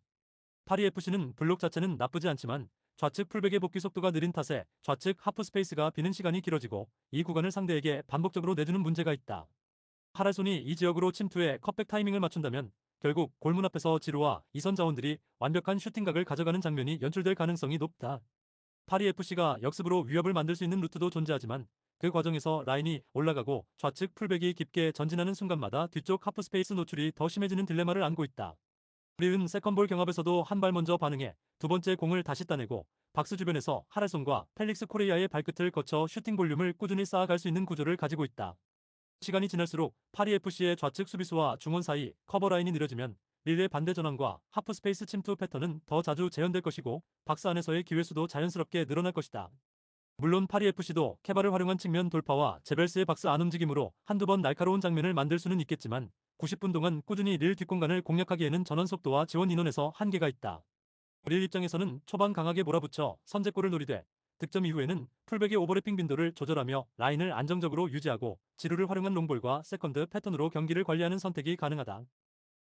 파리FC는 블록 자체는 나쁘지 않지만 좌측 풀백의 복귀 속도가 느린 탓에 좌측 하프스페이스가 비는 시간이 길어지고 이 구간을 상대에게 반복적으로 내주는 문제가 있다. 하랄손이 이 지역으로 침투해 컵백 타이밍을 맞춘다면 결국 골문 앞에서 지루와 이선 자원들이 완벽한 슈팅각을 가져가는 장면이 연출될 가능성이 높다. 파리FC가 역습으로 위협을 만들 수 있는 루트도 존재하지만 그 과정에서 라인이 올라가고 좌측 풀백이 깊게 전진하는 순간마다 뒤쪽 하프스페이스 노출이 더 심해지는 딜레마를 안고 있다. 리은 세컨볼 경합에서도 한 발 먼저 반응해 두 번째 공을 다시 따내고 박스 주변에서 하랄손과 펠릭스 코레이아의 발끝을 거쳐 슈팅 볼륨을 꾸준히 쌓아갈 수 있는 구조를 가지고 있다. 시간이 지날수록 파리FC의 좌측 수비수와 중원 사이 커버 라인이 느려지면 릴의 반대 전환과 하프스페이스 침투 패턴은 더 자주 재현될 것이고 박스 안에서의 기회 수도 자연스럽게 늘어날 것이다. 물론 파리FC도 케바를 활용한 측면 돌파와 제벨스의 박스 안 움직임으로 한두 번 날카로운 장면을 만들 수는 있겠지만 90분 동안 꾸준히 릴 뒷공간을 공략하기에는 전원 속도와 지원 인원에서 한계가 있다. 릴 입장에서는 초반 강하게 몰아붙여 선제골을 노리되 득점 이후에는 풀백의 오버래핑 빈도를 조절하며 라인을 안정적으로 유지하고 지루를 활용한 롱볼과 세컨드 패턴으로 경기를 관리하는 선택이 가능하다.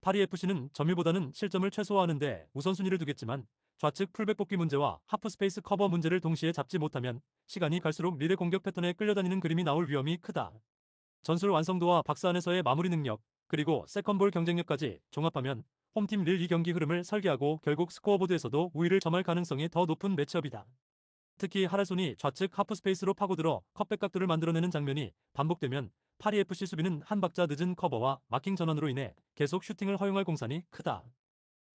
파리FC는 점유보다는 실점을 최소화하는 데 우선순위를 두겠지만 좌측 풀백 복귀 문제와 하프스페이스 커버 문제를 동시에 잡지 못하면 시간이 갈수록 릴의 공격 패턴에 끌려다니는 그림이 나올 위험이 크다. 전술 완성도와 박스 안에서의 마무리 능력, 그리고 세컨볼 경쟁력까지 종합하면 홈팀 릴 이 경기 흐름을 설계하고 결국 스코어보드에서도 우위를 점할 가능성이 더 높은 매치업이다. 특히 하랄손이 좌측 하프스페이스로 파고들어 컵백 각도를 만들어내는 장면이 반복되면 파리FC 수비는 한 박자 늦은 커버와 마킹 전환으로 인해 계속 슈팅을 허용할 공산이 크다.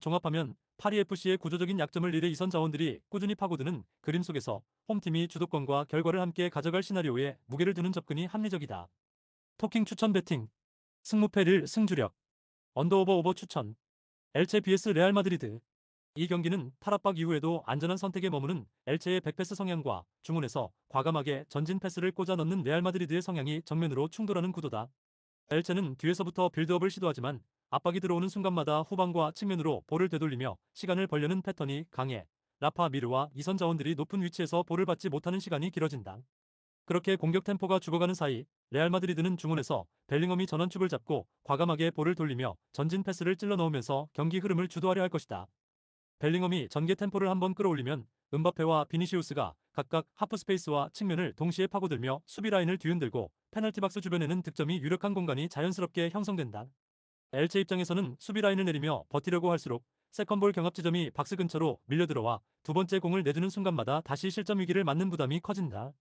종합하면 파리FC의 구조적인 약점을 릴의 이선 자원들이 꾸준히 파고드는 그림 속에서 홈팀이 주도권과 결과를 함께 가져갈 시나리오에 무게를 두는 접근이 합리적이다. 토킹 추천 배팅 승무패 릴 승주력 언더오버 오버 추천 엘체 vs 레알 마드리드 이 경기는 탈압박 이후에도 안전한 선택에 머무는 엘체의 백패스 성향과 중원에서 과감하게 전진 패스를 꽂아 넣는 레알 마드리드의 성향이 정면으로 충돌하는 구도다. 엘체는 뒤에서부터 빌드업을 시도하지만 압박이 들어오는 순간마다 후방과 측면으로 볼을 되돌리며 시간을 벌려는 패턴이 강해 라파 미르와 이선 자원들이 높은 위치에서 볼을 받지 못하는 시간이 길어진다. 그렇게 공격 템포가 죽어가는 사이 레알 마드리드는 중원에서 벨링엄이 전원축을 잡고 과감하게 볼을 돌리며 전진 패스를 찔러 넣으면서 경기 흐름을 주도하려 할 것이다. 벨링엄이 전개 템포를 한번 끌어올리면 은바페와 비니시우스가 각각 하프스페이스와 측면을 동시에 파고들며 수비 라인을 뒤흔들고 페널티 박스 주변에는 득점이 유력한 공간이 자연스럽게 형성된다. 엘체 입장에서는 수비 라인을 내리며 버티려고 할수록 세컨볼 경합 지점이 박스 근처로 밀려들어와 두 번째 공을 내주는 순간마다 다시 실점 위기를 맞는 부담이 커진다.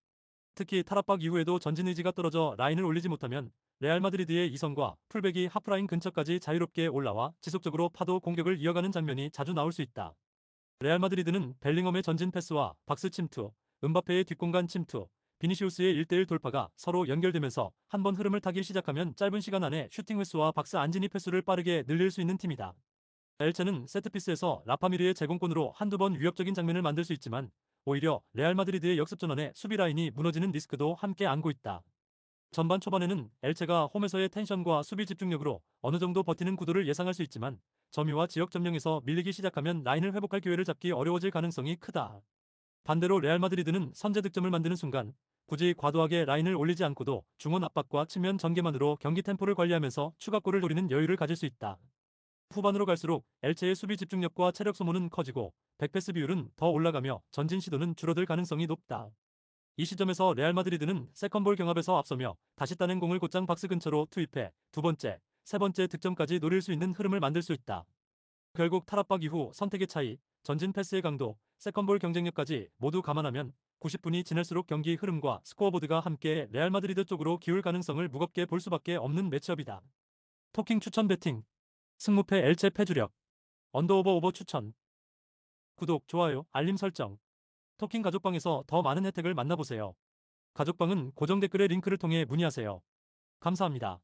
특히 탈압박 이후에도 전진 의지가 떨어져 라인을 올리지 못하면 레알 마드리드의 이선과 풀백이 하프라인 근처까지 자유롭게 올라와 지속적으로 파도 공격을 이어가는 장면이 자주 나올 수 있다. 레알 마드리드는 벨링엄의 전진 패스와 박스 침투, 은바페의 뒷공간 침투, 비니시우스의 1대1 돌파가 서로 연결되면서 한번 흐름을 타기 시작하면 짧은 시간 안에 슈팅 횟수와 박스 안진입 횟수를 빠르게 늘릴 수 있는 팀이다. 엘체는 세트피스에서 라파미르의 제공권으로 한두 번 위협적인 장면을 만들 수 있지만 오히려 레알 마드리드의 역습 전환에 수비 라인이 무너지는 리스크도 함께 안고 있다. 전반 초반에는 엘체가 홈에서의 텐션과 수비 집중력으로 어느 정도 버티는 구도를 예상할 수 있지만 점유와 지역 점령에서 밀리기 시작하면 라인을 회복할 기회를 잡기 어려워질 가능성이 크다. 반대로 레알 마드리드는 선제 득점을 만드는 순간 굳이 과도하게 라인을 올리지 않고도 중원 압박과 측면 전개만으로 경기 템포를 관리하면서 추가골을 노리는 여유를 가질 수 있다. 후반으로 갈수록 엘체의 수비 집중력과 체력 소모는 커지고 백패스 비율은 더 올라가며 전진 시도는 줄어들 가능성이 높다. 이 시점에서 레알 마드리드는 세컨볼 경합에서 앞서며 다시 따낸 공을 곧장 박스 근처로 투입해 두 번째, 세 번째 득점까지 노릴 수 있는 흐름을 만들 수 있다. 결국 탈압박 이후 선택의 차이, 전진 패스의 강도, 세컨볼 경쟁력까지 모두 감안하면 90분이 지날수록 경기 흐름과 스코어보드가 함께 레알 마드리드 쪽으로 기울 가능성을 무겁게 볼 수밖에 없는 매치업이다. 토킹 추천 배팅 승무패 엘체 패주력 언더오버 오버 추천 구독, 좋아요, 알림 설정 토킹 가족방에서 더 많은 혜택을 만나보세요. 가족방은 고정 댓글의 링크를 통해 문의하세요. 감사합니다.